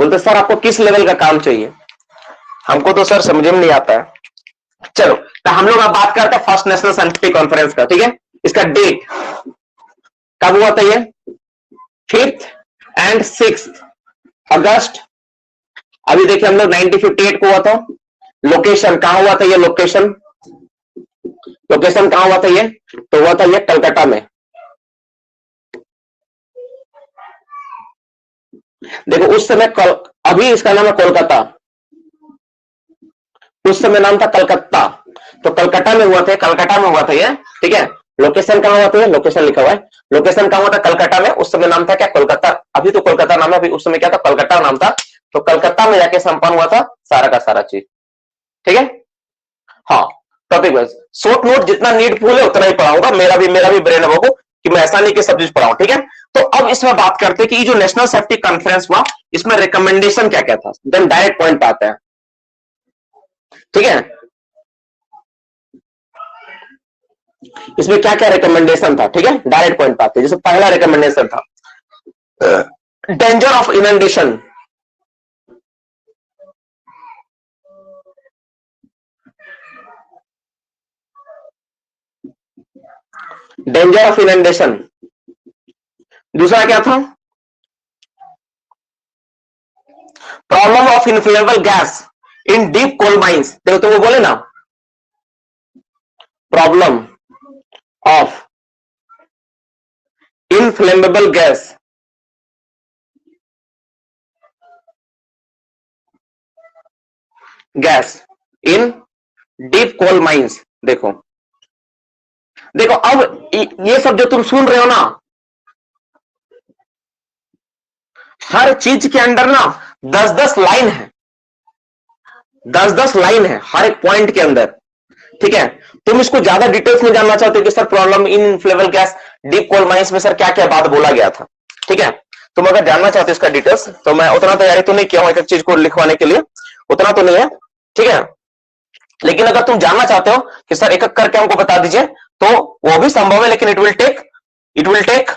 बोलते सर आपको किस लेवल का काम चाहिए, हमको तो सर समझ में नहीं आता है। चलो तो हम लोग अब बात करते हैं फर्स्ट नेशनल साइंटिफिक कॉन्फ्रेंस का, ठीक है। इसका डेट कब हुआ था, ये 5th एंड 6th अगस्त। अभी देखिए हम लोग 1958 को हुआ था। लोकेशन कहां हुआ था, ये लोकेशन कहां हुआ था, ये तो हुआ था ये कलकत्ता में। देखो उस समय अभी इसका नाम है कोलकाता, उस समय नाम था कलकत्ता। तो कलकत्ता में हुआ था, कलकत्ता में हुआ था ये, ठीक है। लोकेशन कहां हुआ था, लोकेशन लिखा हुआ है, लोकेशन कहां हुआ था, कलकत्ता में। उस समय नाम था क्या, कोलकाता। अभी तो कोलकाता नाम है, अभी उस समय क्या था, कलकत्ता नाम था। तो कलकत्ता में जाके संपन्न हुआ था सारा का सारा चीज, ठीक है। हाँ, टॉपिक वाइज शॉर्ट नोट जितना नीडफुल है उतना ही पढ़ाऊंगा। मेरा भी ब्रेन है बाबू कि मैं ऐसा नहीं कि सब चीज पढ़ाऊं, ठीक है। तो अब इसमें बात करते हैं कि ये जो नेशनल सेफ्टी कॉन्फ्रेंस हुआ, इसमें रिकमेंडेशन क्या क्या था। देन डायरेक्ट पॉइंट पे आते हैं, ठीक है। इसमें क्या क्या रिकमेंडेशन था, ठीक है, डायरेक्ट पॉइंट पे आते हैं। जैसे पहला रिकमेंडेशन था danger of inundation. Danger of inundation. दूसरा क्या था, problem of inflammable gas in deep coal mines. देखो तो वो बोले ना, problem of inflammable gas in deep coal mines. देखो देखो अब ये सब जो तुम सुन रहे हो ना, हर चीज के अंदर ना 10-10 लाइन है, 10-10 लाइन है हर एक पॉइंट के अंदर, ठीक है। तुम इसको ज्यादा डिटेल्स में जानना चाहते हो कि sir problem in inflammable gas deep coal mines में सर क्या क्या बात बोला गया था, ठीक है। तुम अगर जानना चाहते हो इसका डिटेल्स, तो मैं उतना तैयारी तो नहीं किया हूं एक एक चीज को लिखवाने के लिए, उतना तो नहीं है, ठीक है। लेकिन अगर तुम जानना चाहते हो कि सर एक एक करके हमको बता दीजिए, तो वो भी संभव है, लेकिन it will take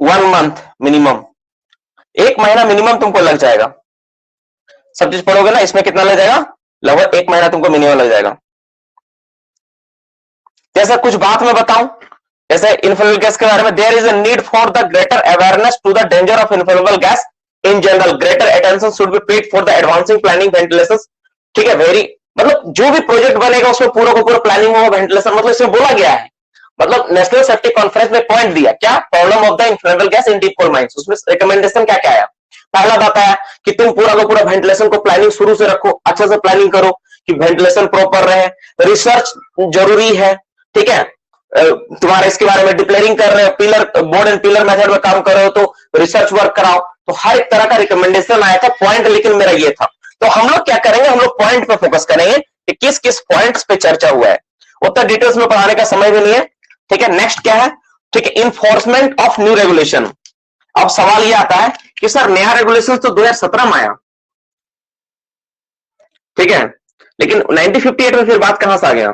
1 month minimum. 1 महीना मिनिमम तुमको लग जाएगा। सब चीज पढ़ोगे ना, इसमें कितना लग जाएगा, लगभग 1 महीना तुमको मिनिमम लग जाएगा। जैसे कुछ बात मैं बताऊं, जैसे इनफ्लेमेबल गैस के बारे में, there is a need for the greater awareness to the danger of inflammable gas in general, greater attention should be paid for the advancing planning ventilation, ठीक है। वेरी मतलब जो भी प्रोजेक्ट बनेगा उसमें पूरा को पूरा प्लानिंग होगा, वेंटिलेशन, मतलब इसमें बोला गया है। मतलब नेशनल सेफ्टी कॉन्फ्रेंस में पॉइंट दिया क्या, problem of the inflammable gas in deep coal mines. उसमें रिकमेंडेशन क्या क्या आया, पहला बात आया कि तुम पूरा का पूरा वेंटिलेशन को प्लानिंग शुरू से रखो, अच्छे से प्लानिंग करो कि वेंटिलेशन प्रॉपर रहे। रिसर्च जरूरी है, ठीक है। तुम्हारा इसके बारे में डिक्लेयरिंग कर रहे हो, pillar board and pillar method में काम कर रहे हो तो रिसर्च वर्क कराओ। तो हर एक तरह का रिकमेंडेशन आया था, पॉइंट लेकिन मेरा ये था। तो हम लोग क्या करेंगे, हम लोग पॉइंट पे फोकस करेंगे कि किस किस पॉइंट्स पे चर्चा हुआ है। उतना डिटेल्स में पढ़ाने का समय भी नहीं है, ठीक है। नेक्स्ट क्या है, ठीक है, इन्फोर्समेंट ऑफ न्यू रेगुलेशन। अब सवाल ये आता है कि सर नया रेगुलेशन तो 2017 में आया, ठीक है, लेकिन 1958 में फिर बात कहां से आ गया।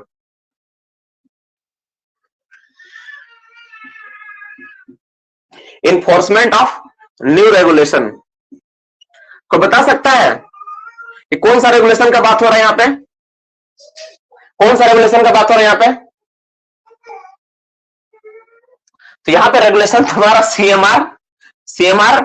इन्फोर्समेंट ऑफ न्यू रेगुलेशन को बता सकता है कि कौन सा रेगुलेशन का बात हो रहा है यहां पे, कौन सा रेगुलेशन का बात हो रहा है यहां पे। तो यहां पे रेगुलेशन तुम्हारा सीएमआर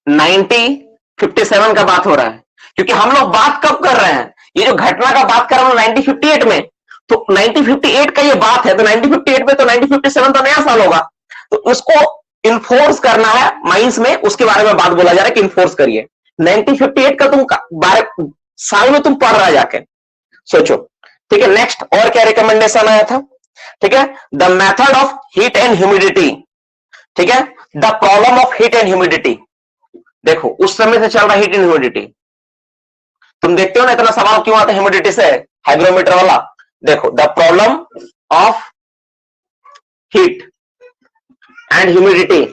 1957 का बात हो रहा है। क्योंकि हम लोग बात कब कर रहे हैं, ये जो घटना का बात कर रहे हैं 1958 में, तो 1958 का ये बात है, तो 1958 में तो 1957 तो नया साल होगा, तो उसको इन्फोर्स करना है माइंस में, उसके बारे में बात बोला जा रहा है कि इन्फोर्स करिए। 1958 का तुम बारे साल में तुम पढ़ रहा है जाके, सोचो, ठीक है। नेक्स्ट और क्या रिकमेंडेशन आया था, ठीक है, the method of heat and humidity, ठीक है, the problem of heat and humidity. देखो उस समय से चल रहा हीट एंड ह्यूमिडिटी, तुम देखते हो ना इतना सवाल क्यों आता है ह्यूमिडिटी से, हाइग्रोमीटर वाला। देखो the problem of heat and humidity,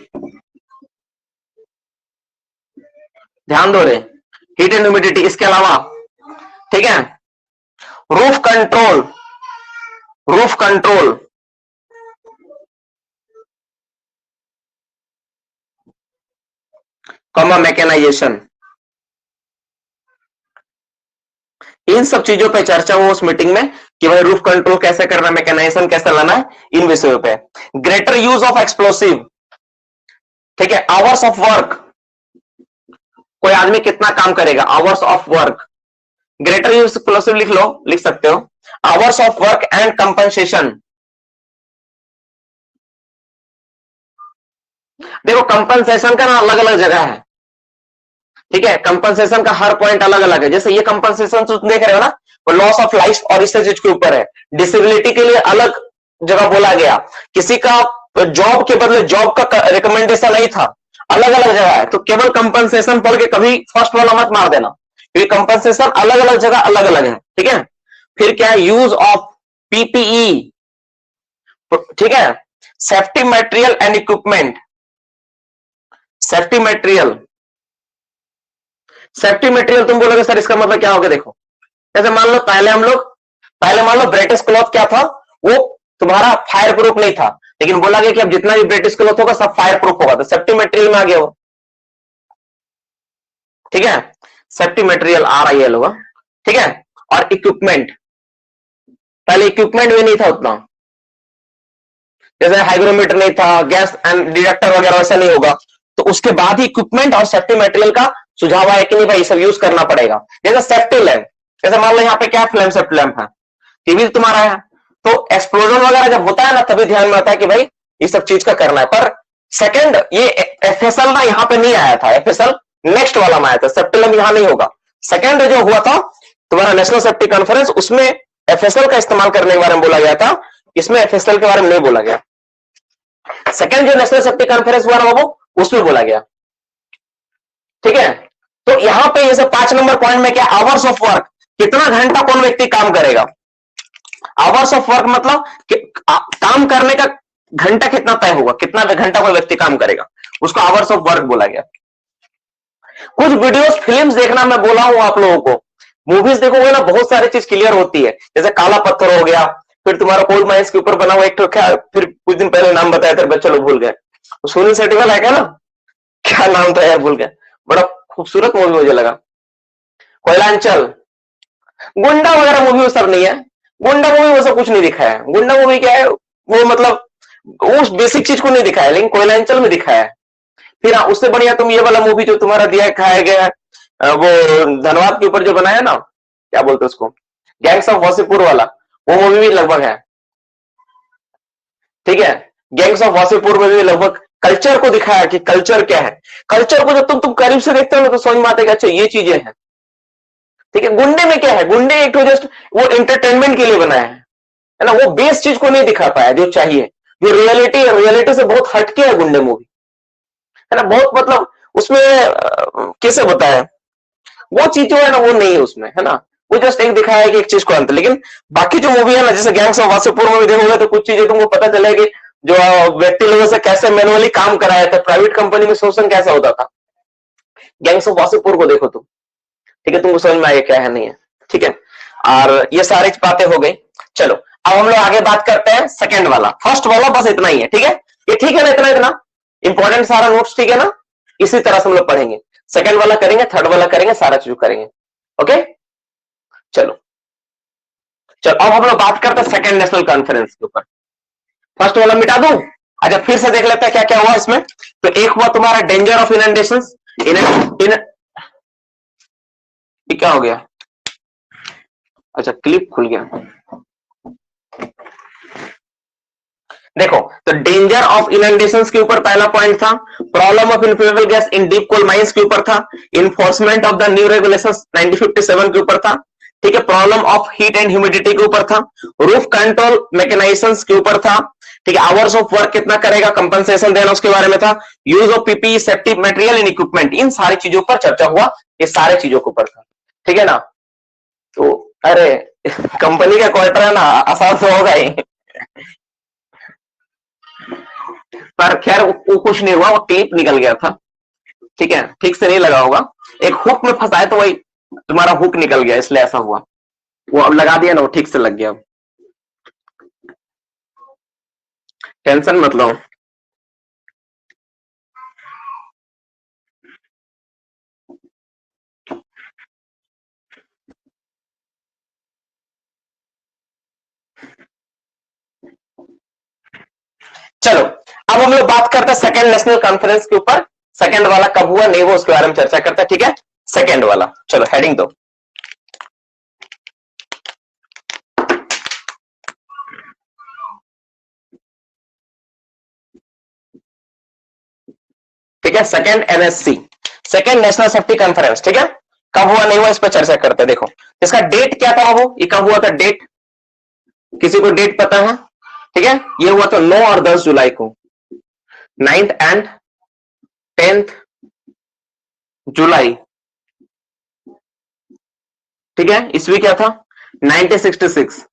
ध्यान दो रे, हीट एंड ह्यूमिडिटी। इसके अलावा, ठीक है, roof control, roof control, comma mechanization, इन सब चीजों पे चर्चा हुआ उस मीटिंग में कि भाई रूफ कंट्रोल कैसे करना है, मैकेनाइजेशन कैसे लाना है, इन विषयों पे। ग्रेटर यूज ऑफ एक्सप्लोसिव, ठीक है, आवर्स ऑफ वर्क, कोई आदमी कितना काम करेगा, hours of work, greater use explosive लिख लो, लिख सकते हो, hours of work and compensation. देखो कंपनसेशन का ना अलग अलग जगह है, ठीक है, कंपनसेशन का हर पॉइंट अलग अलग है। जैसे ये कंपनसेशन तुम देख रहे हो ना, वो लॉस ऑफ लाइफ और इस चीज के ऊपर है। डिसेबिलिटी के लिए अलग जगह बोला गया, किसी का जॉब के बदले जॉब का रिकमेंडेशन नहीं था, अलग अलग जगह है। तो केवल कंपनसेशन पढ़ के कभी फर्स्ट वाला मत मार देना, क्योंकि कंपनसेशन अलग अलग जगह अलग अलग है, ठीक है। फिर क्या है, यूज ऑफ पीपीई, ठीक है, safety material and equipment, safety material, safety material तुम बोलोगे सर इसका मतलब क्या होगा, देखो जैसे मान लो पहले मान लो ब्रिटिश क्लॉथ क्या था, वो तुम्हारा फायर प्रूफ नहीं था, लेकिन बोला गया कि अब जितना भी ब्रिटिश क्लॉथ होगा सब फायर प्रूफ होगा, तो सेफ्टी मटेरियल में आ गया वो, ठीक है, सेफ्टी मटेरियल आ रहा है लोग, ठीक है। और इक्विपमेंट, पहले इक्विपमेंट भी नहीं था उतना, जैसे हाइग्रोमीटर नहीं था, गैस एंड डिटेक्टर वगैरह वैसा नहीं होगा, तो उसके बाद ही इक्विपमेंट और सेफ्टी मटेरियल का सुझाव है कि नहीं भाई सब यूज करना पड़ेगा। जैसे सेफ्टी लैंप, जैसे मान लो यहाँ पे क्या फ्लेम सेफ्टी लैंप है, टीवी तुम्हारा है, तो एक्सप्लोजन वगैरह जब होता है ना तभी ध्यान में आता है कि भाई ये सब चीज का करना है। पर सेकंड ये एफएसएल ना यहाँ पे नहीं आया था, एफएसएल नेक्स्ट वाला में आया था, सेफ्टी लैंप यहाँ नहीं होगा। सेकंड जो हुआ था तुम्हारा नेशनल सेफ्टी कॉन्फ्रेंस, उसमें एफएसएल का इस्तेमाल करने के बारे में बोला गया था, इसमें एफएसएल के बारे में नहीं बोला गया। सेकंड जो नेशनल सेफ्टी कॉन्फ्रेंस हुआ ना वो उसमें बोला गया, ठीक है। तो यहां पे ये सब 5 नंबर पॉइंट में क्या, आवर्स ऑफ वर्क, कितना घंटा कौन व्यक्ति काम करेगा। आवर्स ऑफ वर्क मतलब काम करने का घंटा कितना तय होगा, कितना घंटा कोई व्यक्ति काम करेगा, उसको आवर्स ऑफ वर्क बोला गया। कुछ वीडियोस फिल्म्स देखना मैं बोला हूं आप लोगों को, मूवीज देखोगे ना बहुत सारी चीज क्लियर होती है। जैसे काला पत्थर हो गया, फिर तुम्हारा कोल माइंस के ऊपर बना हुआ एक तो क्या, फिर कुछ दिन पहले नाम बताया था बच्चे लोग भूल गए, सोनी सेटिवल है क्या ना, क्या नाम था यार भूल गया, बड़ा खूबसूरत मूवी मुझे लगा, कोयलांचल। गुंडा वगैरह मूवी वो सब नहीं है, गुंडा मूवी वो सब कुछ नहीं दिखाया है। गुंडा मूवी क्या है, वो मतलब उस बेसिक चीज को नहीं दिखाया, लेकिन कोयलांचल में दिखाया है। फिर हाँ, उससे बढ़िया तुम ये वाला मूवी जो तुम्हारा दिया खाया गया है, वो धनबाद के ऊपर जो बनाया ना, क्या बोलते उसको, गैंग्स ऑफ वासेपुर वाला, वो मूवी भी लगभग है, ठीक है। गैंग्स ऑफ वासेपुर में भी लगभग कल्चर को दिखाया कि कल्चर क्या है। कल्चर को जब तुम करीब से देखते हो ना तो समझ में आता है कि अच्छा ये चीजें हैं, ठीक है। गुंडे में क्या है, गुंडे एक तो जस्ट वो एंटरटेनमेंट के लिए बनाया है ना, वो बेस चीज को नहीं दिखा पाया जो चाहिए, जो रियलिटी है, रियलिटी से बहुत हटके है गुंडे मूवी, है ना, बहुत मतलब उसमें कैसे बताया, वो चीज जो है ना वो नहीं है उसमें, है ना, वो जस्ट एक दिखाया है कि एक चीज को अंत। लेकिन बाकी जो मूवी है ना, जैसे गैंग्स ऑफ वासेपुर में भी देखोगे तो कुछ चीजें तुमको पता चलेगी, जो व्यक्ति लोगों से कैसे मैनुअली काम कराया था, प्राइवेट कंपनी में शोषण कैसा होता था। गैंग्स ऑफ वासेपुर को देखो तुम, ठीक है, तुमको समझ में आएगा क्या है नहीं है, ठीक है। और ये सारी बातें हो गई। चलो अब हम लोग आगे बात करते हैं सेकंड वाला, फर्स्ट वाला बस इतना ही है, ठीक है, ये ठीक है ना, इतना इतना इंपॉर्टेंट सारा नोट्स, ठीक है ना, इसी तरह से हम लोग पढ़ेंगे। सेकंड वाला करेंगे, थर्ड वाला करेंगे, सारा चीज करेंगे, ओके। चलो चलो अब हम लोग बात करते हैं सेकंड नेशनल कॉन्फ्रेंस के ऊपर। फर्स्ट वाला मिटा दूं, अच्छा फिर से देख लेते हैं क्या क्या हुआ इसमें। तो एक हुआ तुम्हारा डेंजर ऑफ इनंडेशन, इन क्या हो गया, अच्छा क्लिप खुल गया, देखो तो डेंजर ऑफ इनंडेशंस के ऊपर पहला पॉइंट था, problem of inflammable gas in deep coal mines के ऊपर था, enforcement of the new regulations 1957 के ऊपर था, ठीक है, problem of heat and humidity के ऊपर था, रूफ कंट्रोल मैकेनाइजेशंस के ऊपर था, ठीक है, आवर्स ऑफ वर्क कितना करेगा, कंपनसेशन देना उसके बारे में था, use of PP safety material and equipment, इन सारी चीजों पर चर्चा हुआ, ये सारे चीजों के ऊपर था, ठीक है ना। तो अरे कंपनी का क्वार्टर है ना, आसान तो होगा ही, पर खैर वो कुछ नहीं हुआ, वो टेप निकल गया था, ठीक है, ठीक से नहीं लगा होगा, एक हुक में फंसाए तो वही तुम्हारा हुक निकल गया, इसलिए ऐसा हुआ, वो अब लगा दिया ना, वो ठीक से लग गया, टेंशन मत लो। अब हम लोग बात करते हैं सेकेंड नेशनल कॉन्फ्रेंस के ऊपर। सेकेंड वाला कब हुआ नहीं वो उसके बारे में चर्चा करते हैं, ठीक है। सेकेंड वाला, चलो हेडिंग दो। ठीक है, second NSC, second national safety conference, ठीक है। कब हुआ नहीं हुआ इस पर चर्चा करते हैं। देखो इसका डेट क्या था, वो ये कब हुआ था, डेट किसी को डेट पता है? ठीक है, ये हुआ था 9 और 10 जुलाई को, 9th एंड 10th जुलाई, ठीक है। ईस्वी क्या था, 1966,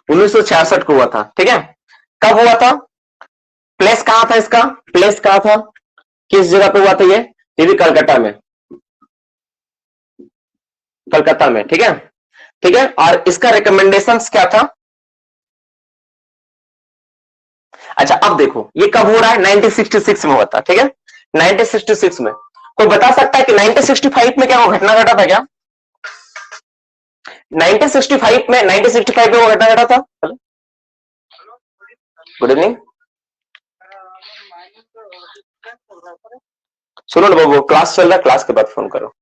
1966 को हुआ था, ठीक है। कब हुआ था, प्लेस कहां था इसका, प्लेस कहां था, किस जगह पे हुआ था ये भी कलकत्ता में, कलकत्ता में, ठीक है, ठीक है। और इसका रिकमेंडेशंस क्या था, अच्छा अब देखो ये कब हो रहा है, 1966 में हुआ था, ठीक है। 1966 में कोई बता सकता है कि 1965 में क्या वो घटना घटा था क्या? 1965 में, 1965 में वो घटना घटा था। गुड इवनिंग, सुनो ना बाबू, क्लास चल रहा है, क्लास के बाद फोन करो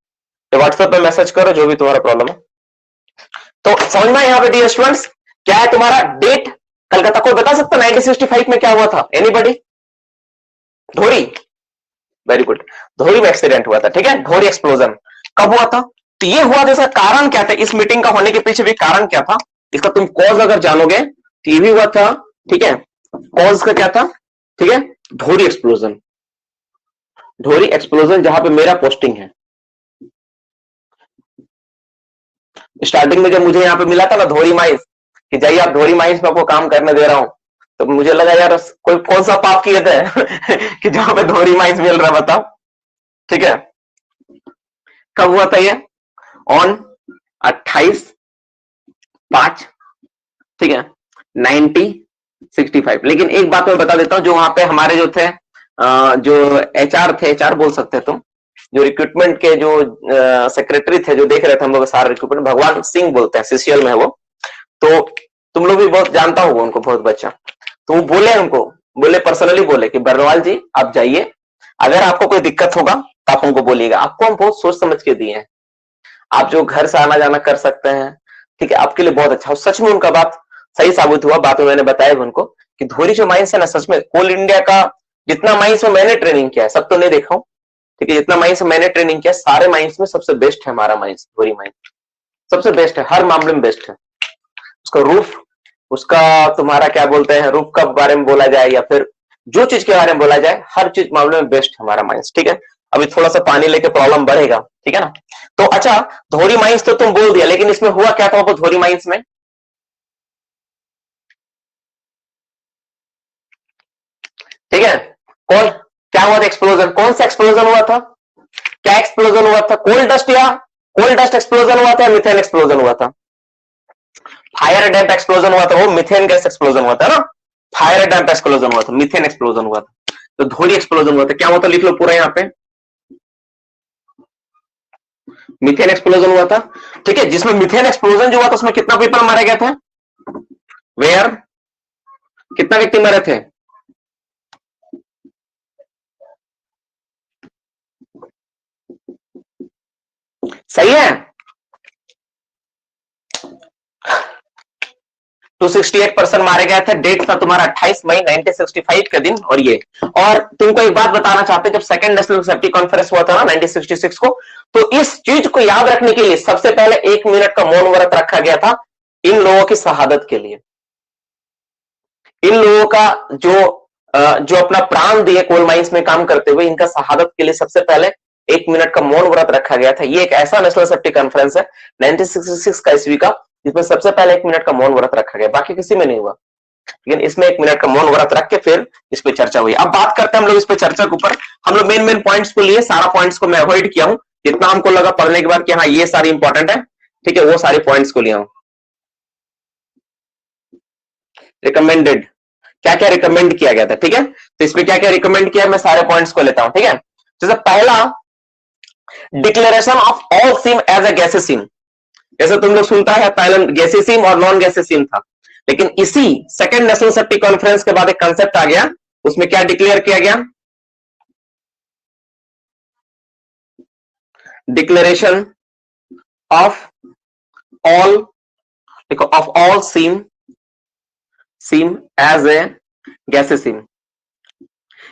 या व्हाट्सएप पे मैसेज करो, जो भी तुम्हारा प्रॉब्लम है। तो समझना यहाँ पे डियर स्टूडेंट्स, क्या है तुम्हारा डेट, कलकत्ता। कोई बता सकता 1965 में क्या हुआ था, एनीबॉडी? धोरी, वेरी गुड, धोरी में एक्सीडेंट हुआ था, ठीक है, धोरी एक्सप्लोजन। कब हुआ था, तो ये हुआ था, इसका कारण क्या था, इस मीटिंग का होने के पीछे भी कारण क्या था, इसका तुम कॉज अगर जानोगे तो ये भी हुआ था, ठीक है। कॉज का क्या था, ठीक है, धोरी एक्सप्लोजन, धोरी एक्सप्लोजन, जहां पे मेरा पोस्टिंग है। स्टार्टिंग में जब मुझे यहाँ पे मिला था ना धोरी माइंस, कि जाइए आप धोरी माइंस में आपको काम करने दे रहा हूं, तो मुझे लगा यार कोई कौन सा पाप किए थे कि जहां पे धोरी माइंस मिल रहा, बताओ, ठीक है। कब हुआ था ये, ऑन 28/5, ठीक है, 1965। लेकिन एक बात मैं बता देता हूं, जो वहां पे हमारे जो थे जो एचआर थे, एचआर बोल सकते तुम, जो रिक्रूटमेंट के जो सेक्रेटरी थे, जो देख रहे थे हम लोग सारा रिक्रूटमेंट, भगवान सिंह बोलते हैं, सीसीएल में है वो, तो तुम लोग भी बहुत जानता होगा उनको, बहुत बच्चा। तो वो बोले हमको, बोले पर्सनली बोले कि बर्नवाल जी आप जाइए, अगर आपको कोई दिक्कत होगा तो आप हमको बोलिएगा, आपको हम बहुत सोच समझ के दिए हैं, आप जो घर से आना जाना कर सकते हैं, ठीक है, आपके लिए बहुत अच्छा। सच में उनका बात सही साबित हुआ, बात में मैंने बताया उनको कि धोरी जो माइंस है ना, सच में कोल इंडिया का जितना माइंस में मैंने ट्रेनिंग किया है, सब तो नहीं देखा हूं, ठीक है, जितना माइंस में मैंने ट्रेनिंग किया, सारे माइंस में सबसे बेस्ट है हमारा माइंस, धोरी माइंस सबसे बेस्ट है, हर मामले में बेस्ट है। उसका रूफ, उसका तुम्हारा क्या बोलते हैं, रूफ का बारे में बोला जाए या फिर जो चीज के बारे में बोला जाए, हर चीज मामले में बेस्ट है हमारा माइंस, ठीक है। अभी थोड़ा सा पानी लेके प्रॉब्लम बढ़ेगा, ठीक है ना। तो अच्छा, धोरी माइंस तो तुम बोल दिया, लेकिन इसमें हुआ क्या था वो धोरी माइंस में, ठीक है। कौन, क्या हुआ था एक्सप्लोजन, कौन सा एक्सप्लोजन हुआ था, क्या एक्सप्लोजन हुआ था, कोल डस्ट या कोल डस्ट एक्सप्लोजन हुआ था या मिथेन एक्सप्लोजन हुआ था? फायर डैम्प एक्सप्लोजन हुआ था, वो मिथेन गैस एक्सप्लोजन हुआ था ना, फायर डैम्प एक्सप्लोजन हुआ था, मिथेन एक्सप्लोजन हुआ था। तो धोरी एक्सप्लोजन हुआ था, क्या हुआ था, लिख लो पूरा यहाँ पे, मिथेन एक्सप्लोजन हुआ था, ठीक है। जिसमें मिथेन एक्सप्लोजन जो हुआ था उसमें कितना पीपल मारे गए थे, वेयर, कितना व्यक्ति मरे थे, सही है, 268% मारे गए थे। डेट था तुम्हारा 28 मई 1965 के दिन। और तुमको एक बात बताना चाहते हैं, जब सेकंड नेशनल सेफ्टी कॉन्फ्रेंस हुआ था ना 1966 को, तो इस चीज को याद रखने के लिए सबसे पहले 1 मिनट का मौन व्रत रखा गया था इन लोगों की शहादत के लिए। इन लोगों का जो अपना प्राण दिए कोल माइंस में काम करते हुए, इनका शहादत के लिए सबसे पहले 1 मिनट का मौन व्रत रखा गया था। ये एक ऐसा नेशनल सेफ्टी कॉन्फ्रेंस है 1966 का ईस्वी का, जिसमें सबसे पहले 1 मिनट का मौन व्रत रखा गया, बाकी किसी में नहीं हुआ, लेकिन इसमें 1 मिनट का मौन व्रत रख के फिर इस पे चर्चा हुई। अब बात करते हैं हम लोग इस पे चर्चा के ऊपर। हम लोग मेन पॉइंट्स को लिए, सारा पॉइंट्स को मैं अवॉइड किया हूं, जितना हमको लगा पढ़ने के बाद कि हाँ ये सारी इंपॉर्टेंट है, ठीक है, वो सारे पॉइंट्स को लिया हूं। रिकमेंडेड, क्या क्या रिकमेंड किया गया था, ठीक है, तो इसमें क्या क्या रिकमेंड किया, मैं सारे पॉइंट्स को लेता हूं, ठीक है। जैसे पहला, declaration of all seam as a gases seam. जैसे तुम लोग सुनता है पहले गैसेस सीम और नॉन गैसेस सीम था, लेकिन इसी सेकंड नेशनल सेफ्टी कॉन्फ्रेंस के बाद एक कंसेप्ट आ गया उसमें क्या डिक्लेयर किया गया? डिक्लेरेशन ऑफ ऑल, देखो, of all seam as a gases seam.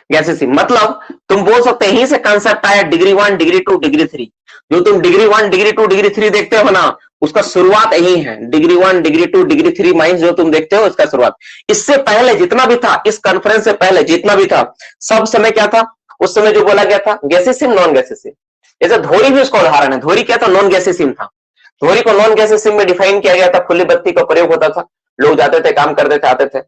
Gases seam मतलब तुम बोल सकते हैं, यहीं से कंसेप्ट आया डिग्री 1, डिग्री 2, डिग्री 3। जो तुम डिग्री 1, डिग्री 2, डिग्री 3 देखते हो ना, उसका शुरुआत यही है। डिग्री 1, डिग्री 2, डिग्री 3 माइंस जो तुम देखते हो, इसका शुरुआत। इससे पहले जितना भी था, इस कॉन्फ्रेंस से पहले जितना भी था, सब समय क्या था? उस समय जो बोला गया था, गैसेसिम, नॉन गैसेसिम। जैसे धोरी भी उसका उदाहरण है। धोरी क्या था? नॉन गैसेसिम था। धोरी को नॉन गैसेसिम में डिफाइन किया गया था। खुली बत्ती का प्रयोग होता था, लोग जाते थे, काम करते थे, आते थे,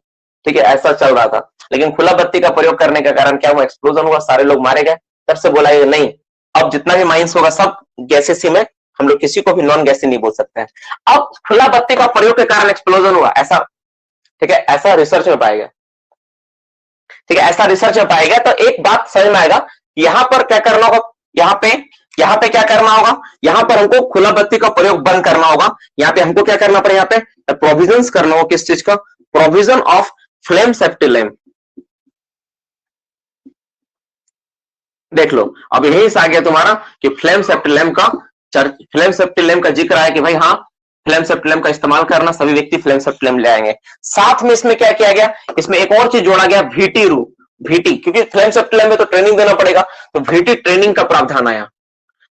ठीक है, ऐसा चल रहा था। लेकिन खुला बत्ती का प्रयोग करने का कारण क्या हुआ? एक्सप्लोजन हुआ, सारे लोग मारे गए। तब से बोला ये नहीं, अब जितना भी माइंस होगा सब गैसेसी में, हम लोग किसी को भी नॉन गैसी नहीं बोल सकते हैं। अब खुला बत्ती का प्रयोग के कारण एक्सप्लोजन हुआ, ऐसा, ठीक है, ऐसा रिसर्च में पाया गया। ठीक है, ऐसा रिसर्च में पाया गया। तो एक बात समझ में आएगा, यहां पर क्या करना होगा? यहाँ पे क्या करना होगा? यहाँ पर हमको खुला बत्ती का प्रयोग बंद करना होगा। यहाँ पे हमको क्या करना पड़ेगा? यहाँ पे प्रोविजंस करना होगा। किस चीज का? Provision of flame safety lamp. देख लो, अब यही से आ गया तुम्हारा कि फ्लेम सेफ्टी लैंप का फ्लेम सेफ्टी लैंप का जिक्र आया कि भाई हाँ, फ्लेम सेफ्टी लैंप का इस्तेमाल करना, सभी व्यक्ति फ्लेम सेफ्टी लैंप ले आएंगे। साथ में इसमें क्या किया गया? इसमें एक और चीज जोड़ा गया, VT रूल। VT, क्योंकि फ्लेम सेफ्टी लैंप में तो ट्रेनिंग देना पड़ेगा, तो VT ट्रेनिंग का प्रावधान आया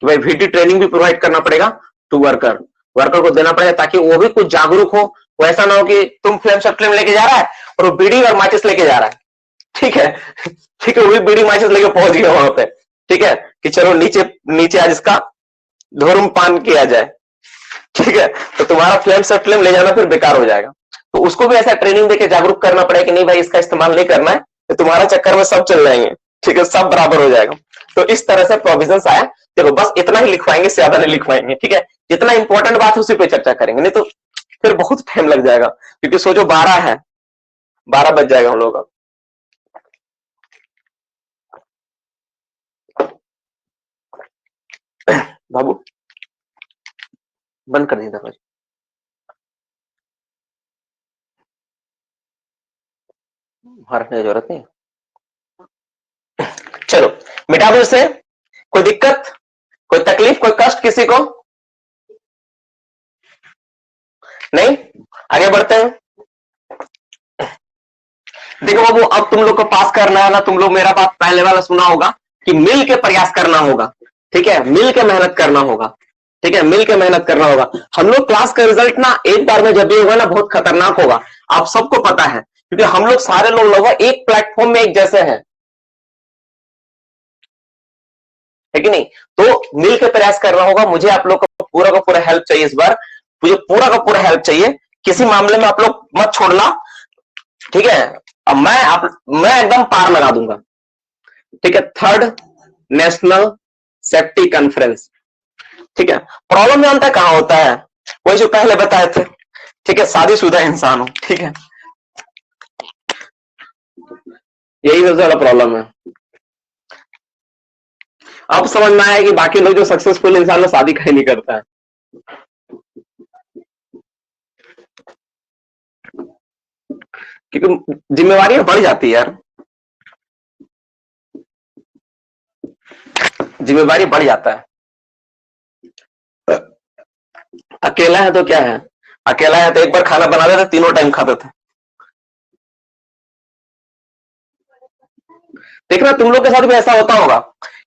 कि भाई VT ट्रेनिंग भी प्रोवाइड करना पड़ेगा टू वर्कर को देना पड़ेगा, ताकि वो भी कुछ जागरूक हो। वो ऐसा ना हो कि तुम फ्लेम सेफ्टी लैंप लेके जा रहा है और वो बीड़ी और माचिस लेके जा रहा है, ठीक है, ठीक है, वही बीड़ी माचिस लेके पहुंच गया वहां पे, ठीक है, कि चलो नीचे नीचे आज इसका धूम्रपान किया जाए, ठीक है, तो तुम्हारा फ्लेम सेफ्टी लैंप ले जाना फिर बेकार हो जाएगा। तो उसको भी ऐसा ट्रेनिंग देके जागरूक करना पड़ेगा कि नहीं भाई, इसका इस्तेमाल नहीं करना है, तो तुम्हारा चक्कर में सब चल जाएंगे, ठीक है, सब बराबर हो जाएगा। तो इस तरह से प्रोविजंस आया। देखो, बस इतना ही लिखवाएंगे, ज्यादा नहीं लिखवाएंगे, ठीक है। जितना इंपॉर्टेंट बात है उसी पे चर्चा करेंगे, नहीं तो फिर बहुत टाइम लग जाएगा, क्योंकि सोचो 12 है, 12 बज जाएगा हम लोग का। बाबू बंद कर दी दरवाजा। मारने की जरूरत नहीं। चलो, मिटा दो इसे। कोई दिक्कत, कोई तकलीफ, कोई कष्ट किसी को? नहीं, आगे बढ़ते हैं। देखो बाबू, अब तुम लोग को पास करना है ना, तुम लोग मेरा बात पहले वाला सुना होगा कि मिल के प्रयास करना होगा, ठीक है, मिल के मेहनत करना होगा, ठीक है, मिल के मेहनत करना होगा। हम लोग क्लास का रिजल्ट ना एक बार में जब भी होगा ना, बहुत खतरनाक होगा, आप सबको पता है, क्योंकि हम लोग सारे लोग लगभग एक प्लेटफॉर्म में एक जैसे हैं, है कि नहीं? तो मिल के प्रयास करना होगा। मुझे आप लोग का पूरा हेल्प चाहिए इस बार, मुझे पूरा का पूरा हेल्प चाहिए। किसी मामले में आप लोग मत छोड़ना, ठीक है। अब मैं एकदम पार लगा दूंगा, ठीक है। थर्ड नेशनल सेफ्टी कॉन्फ्रेंस, ठीक है। प्रॉब्लम जानता है कहां होता है? वही जो पहले बताए थे, ठीक है, शादीशुदा इंसान हो, ठीक है, यही सबसे बड़ा प्रॉब्लम है। अब समझ में आया कि बाकी लोग जो सक्सेसफुल इंसान है शादी कहीं नहीं करता है, क्योंकि जिम्मेवारियां बढ़ जाती है यार, जिम्मेवारी बढ़ जाता है। अकेला है तो क्या है, अकेला है तो एक बार खाना बना देते, तीनों टाइम खाते थे। देखना तुम लोग के साथ भी ऐसा होता होगा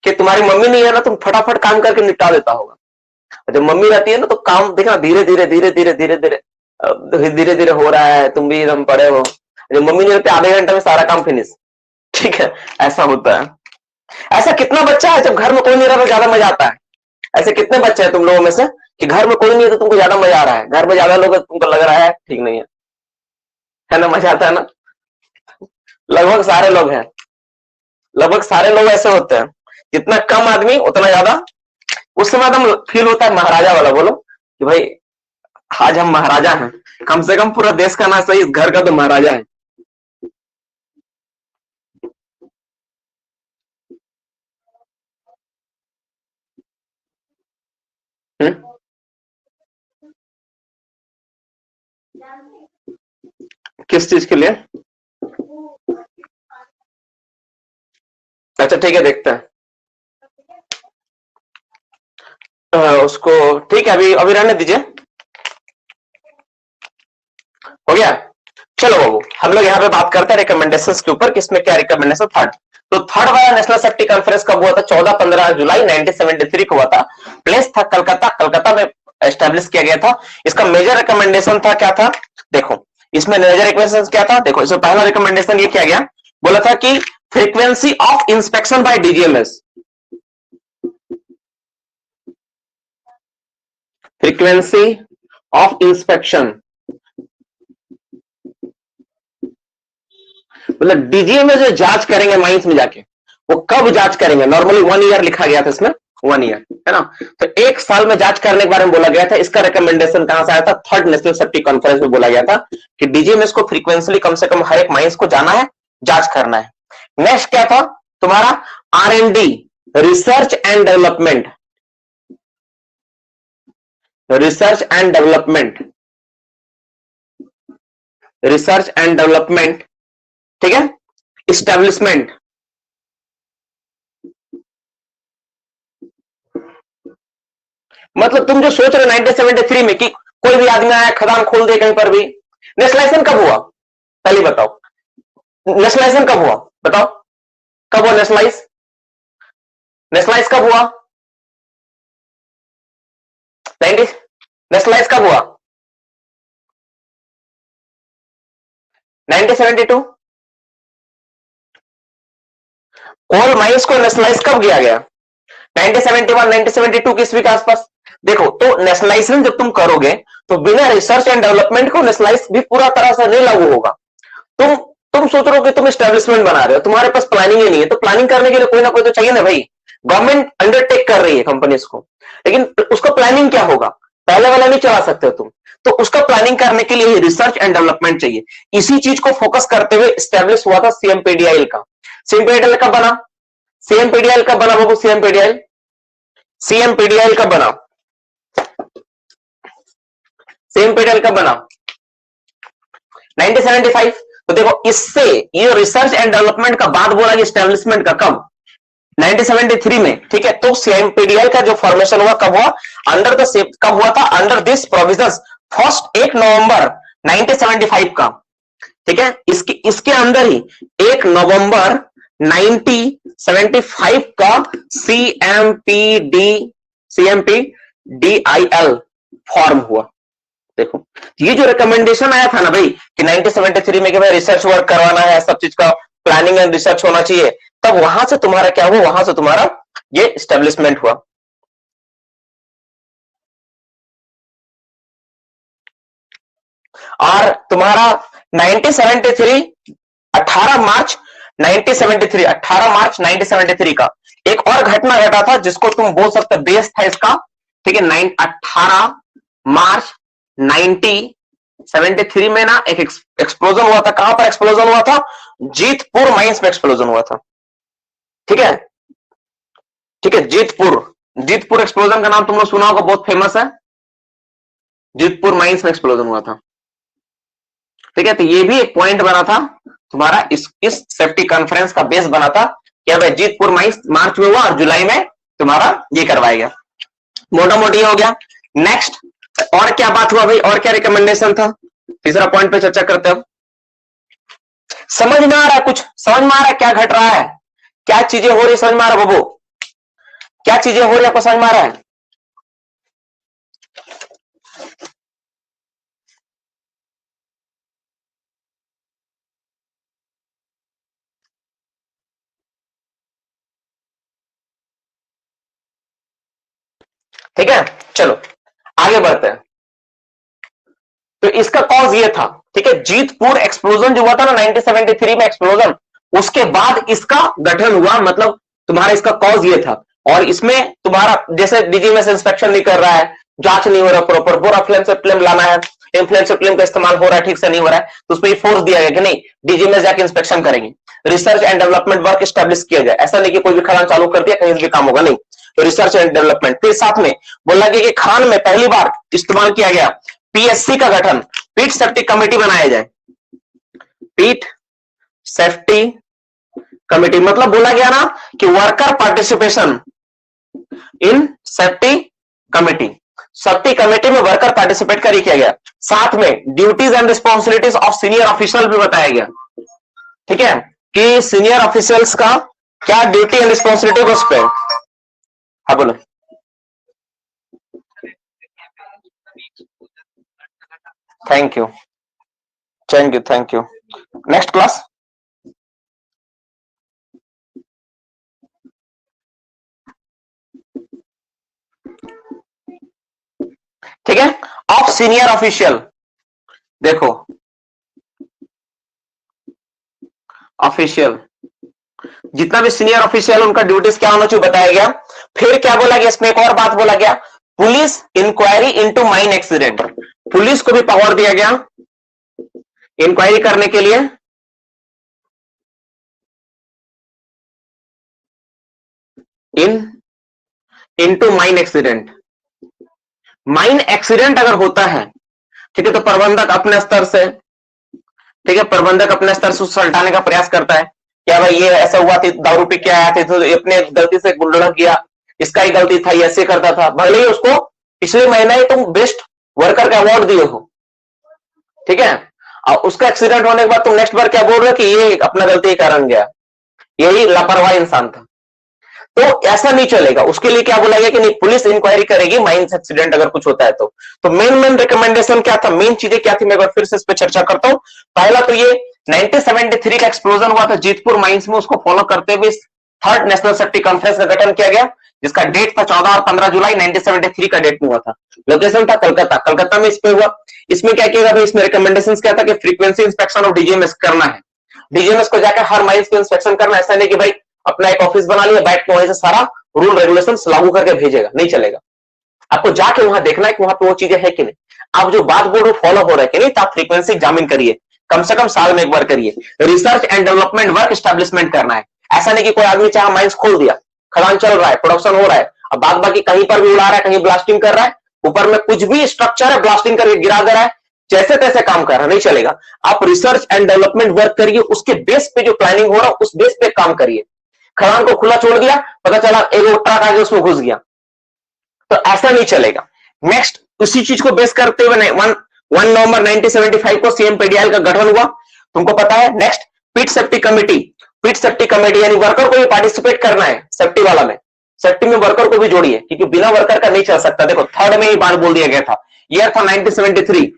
कि तुम्हारी मम्मी नहीं है ना, तुम फटाफट काम करके निपटा देता होगा। जब मम्मी रहती है ना, तो काम देखना धीरे धीरे धीरे धीरे धीरे धीरे धीरे धीरे हो रहा है, तुम भी एकदम पड़े हो। जब मम्मी नहीं रहती, आधे घंटे में सारा काम फिनिश, ठीक है, ऐसा होता है। ऐसा कितना बच्चा है जब घर में कोई नहीं रहा तो ज्यादा मजा आता है? ऐसे कितने बच्चे हैं तुम लोगों में से कि घर में कोई नहीं है तो तुमको ज्यादा मजा आ रहा है, घर में ज्यादा लोग हैं, तुमको लग रहा है ठीक नहीं है ना? मजा आता है ना? लगभग सारे लोग हैं, लगभग सारे लोग ऐसे होते हैं। जितना कम आदमी उतना ज्यादा उस समय एकदम फील होता है महाराजा वाला, बोलो कि भाई आज हम महाराजा हैं, कम से कम पूरा देश का ना सही, इस घर का तो महाराजा है। हुँ? किस चीज के लिए? अच्छा ठीक है, देखते हैं उसको। ठीक है, अभी अभी रहने दीजिए। हो गया। चलो बाबू, हम लोग यहाँ पे बात करते हैं रिकमेंडेशंस के ऊपर, किसमें क्या रिकमेंडेशन। थर्ड, तो थर्ड वाला नेशनल सेफ्टी कॉन्फ्रेंस कब हुआ था? 14-15 जुलाई 1973 को हुआ था। प्लेस था कलकत्ता, कलकत्ता में एस्टेब्लिश किया गया था। इसका मेजर रिकमेंडेशन था, क्या था देखो, इसमें मेजर रिकमेंडेशन क्या था देखो। इसमें पहला रिकमेंडेशन ये किया गया, बोला था कि frequency of inspection by DGMS, frequency of inspection, मतलब डीजीएमएस जो जांच करेंगे माइंस में जाके, वो कब जांच करेंगे? नॉर्मली 1 ईयर लिखा गया था इसमें, 1 ईयर है ना, तो 1 साल में जांच करने के बारे में बोला गया था। इसका रिकमेंडेशन कहां से आया था? थर्ड नेशनल सेफ्टी कॉन्फ्रेंस में बोला गया था कि डीजीएमएस को फ्रीक्वेंटली कम से कम हर एक माइंस को जाना है, जांच करना है। नेक्स्ट क्या था तुम्हारा? R&D, research and development, research and development, research and development, ठीक है। इस्टेब्लिशमेंट, मतलब तुम जो सोच रहे हो 1973 में कि कोई भी आदमी आया खदान खोल दे कहीं पर भी, नेशनलाइजेशन कब हुआ? पहले बताओ, नेशनलाइजेशन कब हुआ? बताओ कब हुआ नेशनलाइज? नेशनलाइज कब हुआ? नेशनलाइज कब हुआ? 1972। कोल माइंस को नेशनलाइज कब किया गया? 1971, 1972 की ईस्वी के आसपास। देखो, तो नेशनलाइजेशन जब तुम करोगे तो बिना रिसर्च एंड डेवलपमेंट को नेशनलाइज भी पूरा तरह से नहीं लागू होगा। तुम तुम सोच रहे हो कि तुम एस्टेब्लिशमेंट बना रहे हो, तुम्हारे पास प्लानिंग ही नहीं है, तो प्लानिंग करने के लिए कोई ना कोई तो चाहिए ना भाई। गवर्नमेंट अंडरटेक कर रही है कंपनीज को, लेकिन उसका प्लानिंग क्या होगा? पहले वाला नहीं चला सकते हो तुम, तो उसका प्लानिंग करने के लिए रिसर्च एंड डेवलपमेंट चाहिए। इसी चीज को फोकस करते हुए स्टैब्लिश हुआ था सीएमपीडीआईएल का। सीएमपीडीआईएल कब बना? सीएमपीडीआईएल कब बना बाबू? सीएमपीडीआईएल, सीएमपीडीआईएल कब बना? सीएमपीडीआईएल कब बना? 1975। तो देखो, इससे ये रिसर्च एंड डेवलपमेंट का बात बोला कि स्टैब्लिशमेंट का कब? 1973 में, ठीक है। तो सीएमपीडीआईएल का जो फॉर्मेशन हुआ कब हुआ? अंडर द कब हुआ था? अंडर दिस प्रोविजंस, फर्स्ट 1 नवंबर 1975 का, ठीक है। इसके अंदर ही 1 नवंबर 1975 का सीएमपीडीआईएल फॉर्म हुआ। देखो, ये जो रिकमेंडेशन आया था ना भाई कि 1973 में कि भाई रिसर्च वर्क करवाना है, सब चीज का प्लानिंग एंड रिसर्च होना चाहिए, तब वहां से तुम्हारा क्या हुआ? वहां से तुम्हारा ये एस्टेब्लिशमेंट हुआ। और तुम्हारा 1973 18 मार्च 1973, 18 मार्च 1973 का एक और घटना घटा था जिसको तुम बोल सकते बेस था इसका, ठीक है। 18 मार्च 1973 में ना एक एक्सप्लोजन हुआ था। कहां पर एक्सप्लोजन हुआ था? जीतपुर माइंस में एक्सप्लोजन हुआ था, ठीक है। ठीक है, जीतपुर एक्सप्लोजन का नाम तुम लोग सुना होगा, बहुत फेमस है। जीतपुर माइंस में एक्सप्लोजन हुआ था, ठीक है। तो ये भी एक पॉइंट बना था तुम्हारा, इस सेफ्टी कॉन्फ्रेंस का बेस बना था कि भाई जीतपुर माइंस मार्च में हुआ और जुलाई में तुम्हारा ये करवाया गया। मोटा मोटी हो गया। नेक्स्ट, और क्या बात हुआ भाई? और क्या रिकमेंडेशन था? तीसरा पॉइंट पे चर्चा करते हैं। समझ में आ रहा है? कुछ समझ में आ रहा है क्या घट रहा है? क्या चीजें हो रही समझ में आ रहा है बाबू? क्या चीजें हो रही आपको समझ में आ रहा है? ठीक है, चलो आगे बढ़ते हैं। तो इसका कॉज ये था, ठीक है, जीतपुर एक्सप्लोजन जो हुआ था ना 1973 में एक्सप्लोजन, उसके बाद इसका गठन हुआ, मतलब तुम्हारा इसका कॉज ये था। और इसमें तुम्हारा जैसे डीजीएमएस इंस्पेक्शन नहीं कर रहा है, जांच नहीं हो रहा प्रॉपर, पूरा फ्लेम से फ्लेम लाना है, इन्फ्लुएंस फ्लेम का इस्तेमाल हो रहा है, ठीक से नहीं हो रहा है, तो उसमें फोर्स दिया गया कि नहीं, डीजीएमएस जाके इंस्पेक्शन करेंगे, research and development work establish किया जाए। ऐसा नहीं कि कोई भी खदान चालू कर दिया कहीं भी काम होगा, नहीं, तो रिसर्च एंड डेवलपमेंट। फिर साथ में बोला गया कि खान में पहली बार इस्तेमाल किया गया पीएससी का गठन, पीट सेफ्टी कमेटी बनाया जाए, पीट सेफ्टी कमिटी मतलब बोला गया ना कि worker participation in safety committee, safety committee में वर्कर पार्टिसिपेट कर किया गया। साथ में duties and responsibilities of senior official भी बताया गया, ठीक है, कि सीनियर ऑफिशियल्स का क्या ड्यूटी एंड रिस्पॉन्सिबिलिटी उस पर। हाँ बोलो। Thank you, thank you, thank you. Next class. ठीक है, ऑफ सीनियर ऑफिशियल, देखो ऑफिशियल जितना भी सीनियर ऑफिशियल उनका ड्यूटीज क्या होना चाहिए बताया गया। फिर क्या बोला गया इसमें, एक और बात बोला गया, police inquiry into mine accident, police को भी पावर दिया गया इंक्वायरी करने के लिए into mine accident. Mine accident अगर होता है, ठीक है, तो प्रबंधक अपने स्तर से, ठीक है, प्रबंधक अपने स्तर से उसको हटाने का प्रयास करता है। क्या भाई ये ऐसा हुआ थी, दारू पी के आया था तो अपने गलती से गुंडा किया, इसका ही गलती था, ये ऐसे करता था, भले ही उसको पिछले महीने ही तुम बेस्ट वर्कर का अवार्ड दिए हो, ठीक है, और उसका एक्सीडेंट होने के बाद तुम नेक्स्ट बार क्या बोल रहे हो कि ये अपना गलती के कारण गया, यही लापरवाह इंसान था, तो ऐसा नहीं चलेगा। उसके लिए क्या बोला गया कि नहीं, पुलिस इंक्वायरी करेगी माइंस एक्सीडेंट अगर कुछ होता है तो मेन रिकमेंडेशन क्या था, मेन चीजें क्या थी, मैं एक बार फिर से इस पर चर्चा करता हूं। पहला तो ये 1973 का एक्सप्लोजन हुआ था जीतपुर माइंस में, उसको फॉलो करते हुए थर्ड नेशनल सेफ्टी कॉन्फ्रेंस का गठन किया गया, जिसका डेट था 14 और 15 जुलाई 1973 का डेट में हुआ था। लोकेशन था कलकत्ता, कलकत्ता में इस पे हुआ। इसमें क्या किया गया, इसमें रिकमेंडेशन क्या था कि फ्रीक्वेंसी इंस्पेक्शन ऑफ डीजीएमएस करना है, डीजीएमएस को जाकर हर माइंस को इंस्पेक्शन करना, ऐसा नहीं कि भाई अपना एक ऑफिस बना लिया बैठ के वहीं से सारा रूल रेगुलेशन लागू करके भेजेगा, नहीं चलेगा। आपको जाके वहां देखना है कि वहां पे वो चीजें है कि नहीं, आप जो बात बोल रहे हो फॉलो हो रहा है कि नहीं, तो आप फ्रीक्वेंसी एग्जामिन करिए, कम से कम साल में एक बार करिए। Research and development work establishment करना है, ऐसा नहीं कि कोई आदमी चाहे माइंस खोल दिया, खदान चल रहा है, प्रोडक्शन हो रहा है, अब बाद बाकी कहीं पर भी उड़ा रहा है, कहीं ब्लास्टिंग कर रहा है, ऊपर में कुछ भी स्ट्रक्चर है ब्लास्टिंग करके गिरा दे रहा है, जैसे तैसे काम कर रहा है, नहीं चलेगा। आप रिसर्च एंड डेवलपमेंट वर्क करिए, उसके बेस पे जो प्लानिंग हो रहा है उस बेस पे काम करिए। खदान को खुला छोड़ दिया, पता चला एक ट्रक आगे उसमें घुस गया, तो ऐसा नहीं चलेगा। नेक्स्ट उसी चीज को बेस करते हुए 1 नवंबर 1975 को सीएमपीडीआई का गठन हुआ, तुमको पता है। नेक्स्ट पिट सेफ्टी कमेटी, पिट सेफ्टी कमेटी यानी वर्कर को भी पार्टिसिपेट करना है सेफ्टी वाला में, सेफ्टी में वर्कर को भी जोड़िए, क्योंकि बिना वर्कर का नहीं चल सकता। देखो थर्ड में ही बात बोल दिया गया था, ईयर था 1973,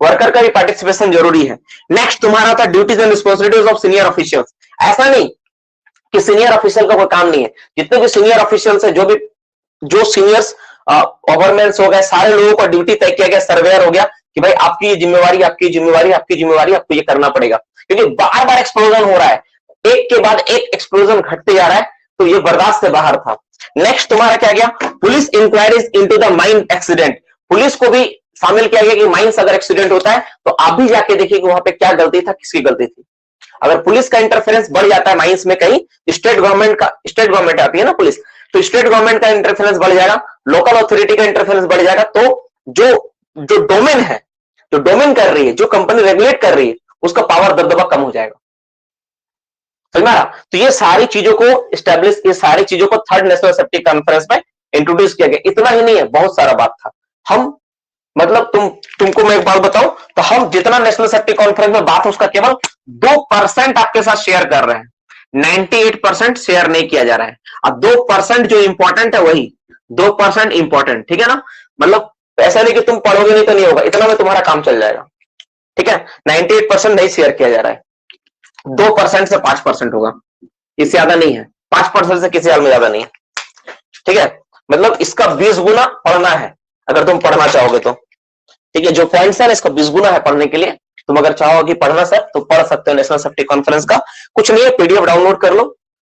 वर्कर का भी पार्टिसिपेशन जरूरी है। नेक्स्ट तुम्हारा था duties and responsibilities of senior officials, ऐसा नहीं कि सीनियर ऑफिशियल का कोई काम नहीं है, जितने भी सीनियर ऑफिशियल्स है, जो सीनियर्स ओवरमेंस हो गए, सारे लोगों का ड्यूटी तय किया गया, सर्वेयर हो गया कि भाई आपकी ये जिम्मेवारी, आपकी जिम्मेवारी, आपकी जिम्मेवारी, आपको ये करना पड़ेगा, क्योंकि बार बार एक्सप्लोजन हो रहा है, एक के बाद एक एक्सप्लोजन घटते जा रहा है, तो ये बर्दाश्त से बाहर था। नेक्स्ट तुम्हारा क्या गया, police inquiries into the mine accident, police को भी शामिल किया गया कि माइंस अगर एक्सीडेंट होता है तो आप भी जाके देखिए कि वहां पे क्या गलती था, किसकी गलती थी। अगर पुलिस का इंटरफेरेंस बढ़ जाता है माइंस में, कहीं स्टेट गवर्नमेंट आती है ना पुलिस, तो स्टेट गवर्नमेंट का इंटरफेरेंस बढ़ जाएगा, लोकल अथॉरिटी का इंटरफेरेंस बढ़ जाएगा, तो जो जो डोमेन है, जो डोमेन कर रही है, जो कंपनी रेगुलेट कर रही है, उसका पावर दबदबा कम हो जाएगा, समझ में आ रहा। तो ये सारी चीजों को स्टैब्लिश, ये सारी चीजों को थर्ड नेशनल सेफ्टी कॉन्फ्रेंस में इंट्रोड्यूस किया गया। इतना ही नहीं है, बहुत सारा बात था। हम मतलब तुमको मैं एक बात बताऊं, तो हम जितना नेशनल सेफ्टी कॉन्फ्रेंस में बात है उसका केवल 2% आपके साथ शेयर कर रहे हैं, 98% शेयर नहीं किया जा रहा है। अब 2% जो इंपॉर्टेंट है वही 2% इंपॉर्टेंट, ठीक है ना, मतलब ऐसा नहीं कि तुम पढ़ोगे नहीं तो नहीं होगा, इतना में तुम्हारा काम चल जाएगा, ठीक है। 98% नहीं शेयर किया जा रहा है, 2% से 5% होगा, इससे ज्यादा नहीं है, 5% से किसी हाल में ज्यादा नहीं है, ठीक है। मतलब इसका 20 गुना पढ़ना है अगर तुम पढ़ना चाहोगे तो, ठीक है। जो पॉइंट्स है इसका 20 गुना है पढ़ने के लिए, तुम अगर चाहोगे पढ़ना सर तो पढ़ सकते हो नेशनल सेफ्टी कॉन्फ्रेंस का। कुछ नहीं है, पीडीएफ डाउनलोड कर लो,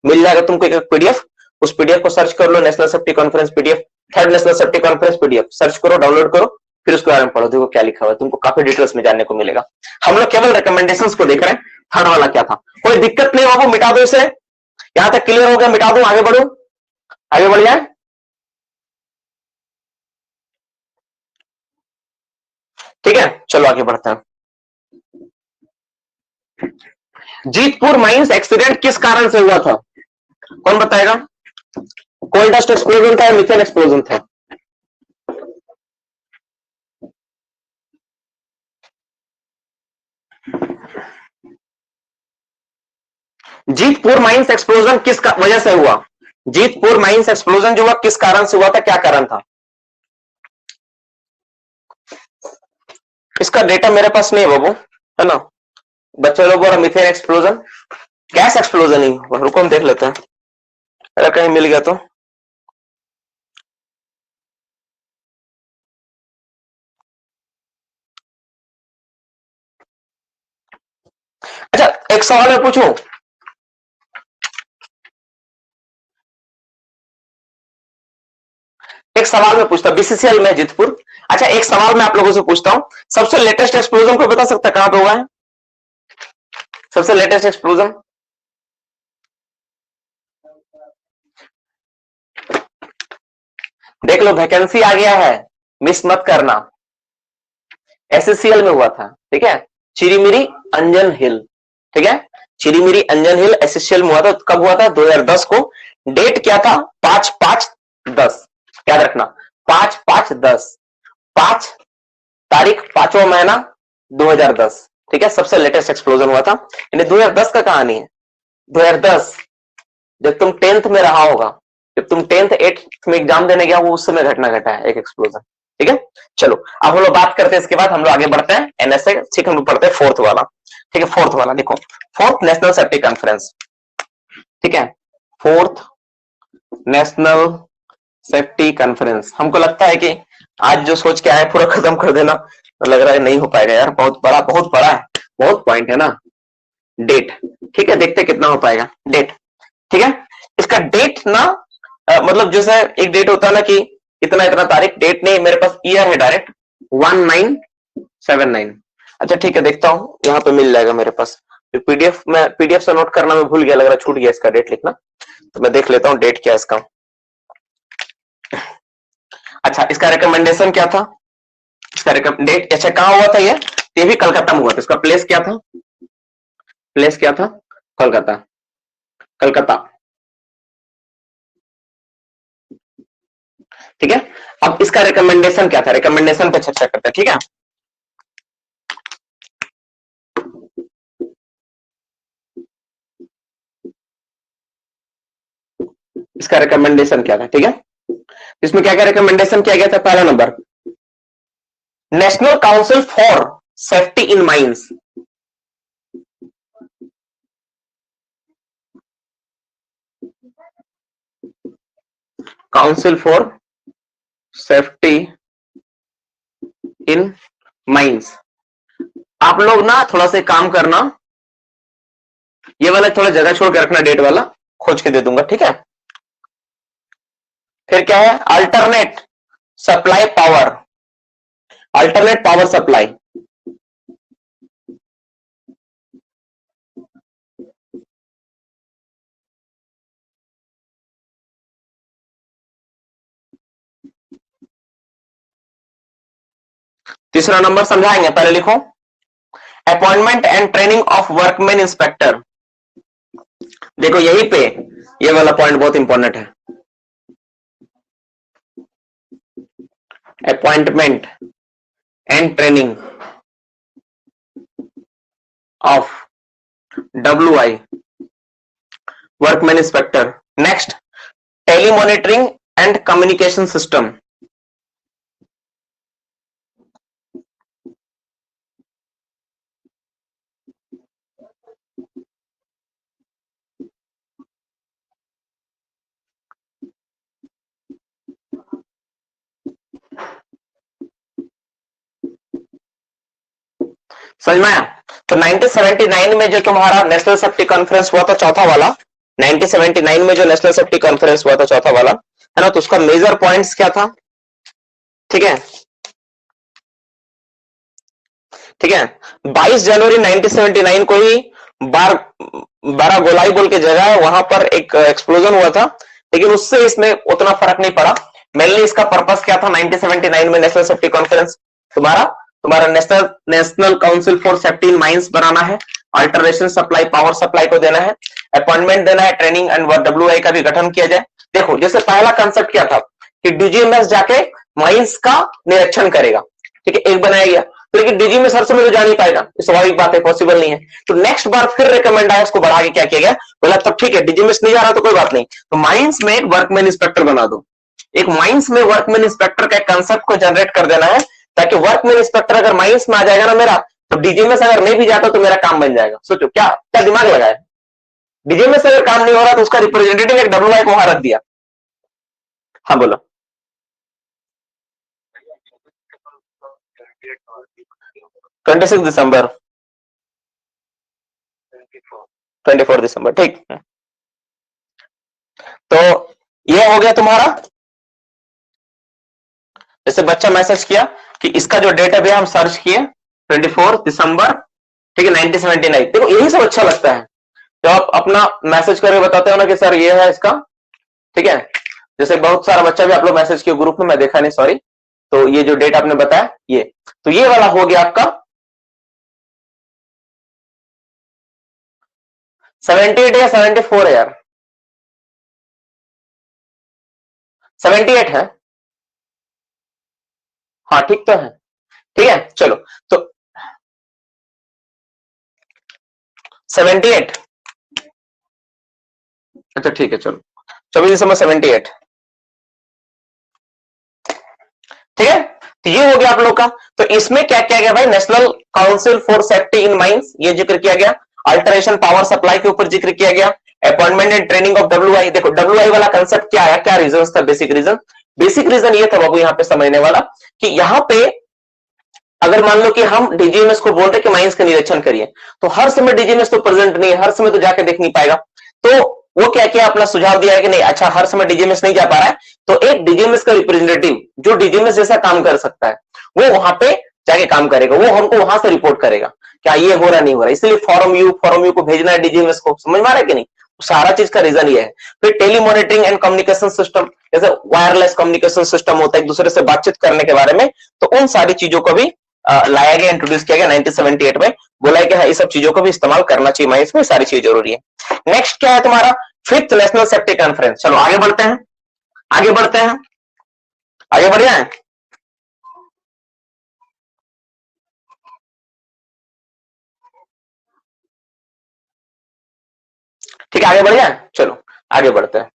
मिल जाएगा तुमको एक पीडीएफ, उस पीडीएफ को सर्च कर लो, national safety conference PDF, third national safety conference PDF search करो, डाउनलोड करो, फिर उसके बारे में पढ़ो, देखो क्या लिखा हुआ है, तुमको काफी डिटेल्स में जानने को मिलेगा। हम लोग केवल रिकमेंडेशंस को देख रहे हैं, थर्ड वाला क्या था, कोई दिक्कत नहीं हो, मिटा दो इसे, यहां तक क्लियर हो गया, मिटा दो, आगे बढ़ो, आगे बढ़ जाए। ठीक है, चलो आगे बढ़ते हैं। जीतपुर माइंस एक्सीडेंट किस कारण से हुआ था? कौन बताएगा? कोल डस्ट एक्सप्लोजन था या मिथेन एक्सप्लोजन था? जीतपुर माइंस एक्सप्लोजन किस वजह से हुआ? जीतपुर माइंस एक्सप्लोजन जो हुआ किस कारण से हुआ था, क्या कारण था? इसका डेटा मेरे पास नहीं है बाबू, है ना। बच्चे लोग बोला मिथेन एक्सप्लोजन, गैस एक्सप्लोजन ही, रुको हम देख लेते हैं, अगर कहीं मिल गया तो। अच्छा एक सवाल मैं पूछूं, एक सवाल मैं पूछता, बीसीसीएल में जीतपुर। अच्छा एक सवाल मैं आप लोगों से पूछता हूं, सबसे लेटेस्ट एक्सप्लोजन को बता सकता कहां पे हुआ है? सबसे लेटेस्ट एक्सप्लोजन देख लो, वैकेंसी आ गया है, मिस मत करना। एसएससीएल में हुआ था, ठीक है, चिरीमिरी अंजन हिल, ठीक है, चिरीमिरी अंजन हिल एसएससीएल में हुआ था। कब हुआ था? 2010 को। डेट क्या था? 5/5/10, याद रखना, 5/5/10, 5 तारीख 5वां महीना 2010, ठीक है, सबसे लेटेस्ट एक्सप्लोजन हुआ था। यानी 2010 का कहानी है। 2010 जब तुम 10th में रहा होगा, जब तुम 10th 8th में एग्जाम देने गया, वो उस समय घटना घटा है, एक एक्सप्लोजन, ठीक है। चलो अब हम लोग बात करते हैं, इसके बाद हम लोग आगे बढ़ते हैं एनएसए, ठीक, हम लोग पढ़ते हैं फोर्थ वाला, ठीक है। फोर्थ वाला देखो, फोर्थ नेशनल सेफ्टी कॉन्फ्रेंस, ठीक है, फोर्थ नेशनल सेफ्टी कॉन्फ्रेंस। हमको लगता है कि आज जो सोच के आए पूरा खत्म कर देना, तो लग रहा है नहीं हो पाएगा यार, बहुत बड़ा है, बहुत पॉइंट है ना। डेट, ठीक है, देखते कितना हो पाएगा। डेट, ठीक है, इसका डेट ना मतलब जैसे एक डेट होता है ना कि इतना इतना तारीख, डेट नहीं, मेरे पास ईयर है डायरेक्ट 1979। अच्छा ठीक है, देखता हूं, यहां पे मिल जाएगा मेरे पास। पीडीएफ में, पीडीएफ से नोट करना मैं भूल गया, लग रहा छूट गया इसका डेट लिखना, तो मैं देख लेता हूं डेट क्या है इसका। अच्छा इसका रिकमेंडेशन क्या था? इसका डेट, अच्छा कहां हुआ था ये भी कलकत्ता में हुआ था। इसका प्लेस क्या था? प्लेस क्या था? कलकत्ता, कलकत्ता, ठीक है। अब इसका रिकमेंडेशन क्या था? रिकमेंडेशन पे चर्चा करते हैं, ठीक है। इसका रिकमेंडेशन क्या था, ठीक है। इसमें क्या क्या रिकमेंडेशन किया गया था? पहला number, national council for safety in mines, council for safety in mines. आप लोग ना थोड़ा सा काम करना, ये वाला थोड़ा जगह छोड़ के रखना, डेट वाला खोज के दे दूंगा, ठीक है। फिर क्या है? Alternate supply power, alternate power supply, तीसरा नंबर समझाएंगे, पहले लिखो, appointment and training of workman inspector. देखो यहीं पे ये वाला पॉइंट बहुत इंपॉर्टेंट है, appointment and training of WI workman inspector. Next, telemonitoring and communication system, समझ में आया? तो 1979 में जो तुम्हारा नेशनल सेफ्टी कॉन्फ्रेंस हुआ था, चौथा वाला, 1979 में जो नेशनल सेफ्टी कॉन्फ्रेंस हुआ था चौथा वाला, है ना, तो उसका मेजर पॉइंट्स क्या था? ठीक है, ठीक है, 22 जनवरी 1979 को ही बारा गोलाई बोल के जगह है, वहां पर एक एक्सप्लोजन हुआ था, लेकिन उससे इसमें उतना फर्क नहीं पड़ा। मेनली इसका पर्पस क्या था 1979 में नेशनल सेफ्टी कॉन्फ्रेंस? तुम्हारा national council for safety in mines बनाना है, अल्टरेशन सप्लाई, पावर सप्लाई को देना है, अपॉइंटमेंट देना है, ट्रेनिंग एंड WI का भी गठन किया जाए। देखो जैसे पहला कंसेप्ट क्या था कि DGMS जाके माइंस का निरीक्षण करेगा, ठीक है, एक बनाया गया, तो लेकिन DGMS हर समय तो जा नहीं पाएगा, स्वाभाविक बात है, पॉसिबल नहीं है। तो नेक्स्ट बार फिर रिकमेंड आया, उसको बढ़ा के क्या किया गया, बोला तब ठीक है DGMS नहीं जा रहा तो कोई बात नहीं, तो माइंस में एक वर्कमैन इंस्पेक्टर बना दो। एक माइंस में वर्कमैन इंस्पेक्टर का कंसेप्ट को जनरेट कर देना है, ताकि वर्कमैन इंस्पेक्टर अगर माइंस में आ जाएगा ना मेरा, तो DGMS अगर नहीं भी जाता तो मेरा काम बन जाएगा। सोचो क्या क्या दिमाग लगाया। DGMS अगर काम नहीं हो रहा तो उसका रिप्रेजेंटेटिव एक WI को वहां रख दिया। हाँ बोलो। 26 दिसंबर, 24 दिसंबर, ठीक। तो ये हो गया तुम्हारा, जैसे बच्चा मैसेज किया कि इसका जो डेट है भैया हम सर्च किए 24 दिसंबर, ठीक है, 1979। देखो यही सब अच्छा लगता है जब आप अपना मैसेज करके बताते हो ना कि सर ये है इसका, ठीक है। जैसे बहुत सारा बच्चा भी आप लोग मैसेज किए ग्रुप में, मैं देखा नहीं सॉरी, तो ये जो डेट आपने बताया ये, तो ये वाला हो गया आपका 78 या 74 है यार, 78 है, हाँ ठीक तो है, ठीक है चलो। तो 78, अच्छा ठीक है चलो, 24 दिसंबर 78, ठीक है। तो ये हो गया आप लोग का। तो इसमें क्या किया गया भाई, national council for safety in mines, ये जिक्र किया गया, अल्टरेशन पावर सप्लाई के ऊपर जिक्र किया गया, appointment and training of WI। देखो WI वाला कंसेप्ट क्या है, क्या रीजन था, बेसिक रीजन ये था बाबू यहाँ पे समझने वाला, कि यहाँ पे अगर मान लो कि हम DGMS को बोल रहे कि माइंस का निरीक्षण करिए, तो हर समय DGMS तो प्रेजेंट नहीं है, हर समय तो जाके देख नहीं पाएगा, तो वो क्या किया, अपना सुझाव दिया है कि नहीं अच्छा हर समय DGMS नहीं जा पा रहा है, तो एक DGMS का रिप्रेजेंटेटिव जो DGMS जैसा काम कर सकता है वो वहां पे जाके काम करेगा, वो हमको वहां से रिपोर्ट करेगा क्या ये हो रहा नहीं हो रहा, इसलिए फॉरम यू को भेजना है DGMS को, समझ में आ रहा है कि नहीं, सारा चीज का रीजन ये है। फिर टेलीमॉनिटरिंग एंड कम्युनिकेशन सिस्टम, जैसे वायरलेस कम्युनिकेशन सिस्टम होता है एक दूसरे से बातचीत करने के बारे में, तो उन सारी चीजों को भी लाया गया, इंट्रोड्यूस किया गया 1978 में, बोला है कि हाँ, ये सब चीजों को भी इस्तेमाल करना चाहिए माइंस में, सारी चीज जरूरी है। नेक्स्ट क्या है तुम्हारा, 5th नेशनल सेफ्टी कॉन्फ्रेंस। चलो आगे बढ़ते हैं, आगे बढ़ते हैं, आगे बढ़ जाए। ठीक है आगे बढ़ जाए, चलो आगे बढ़ते हैं।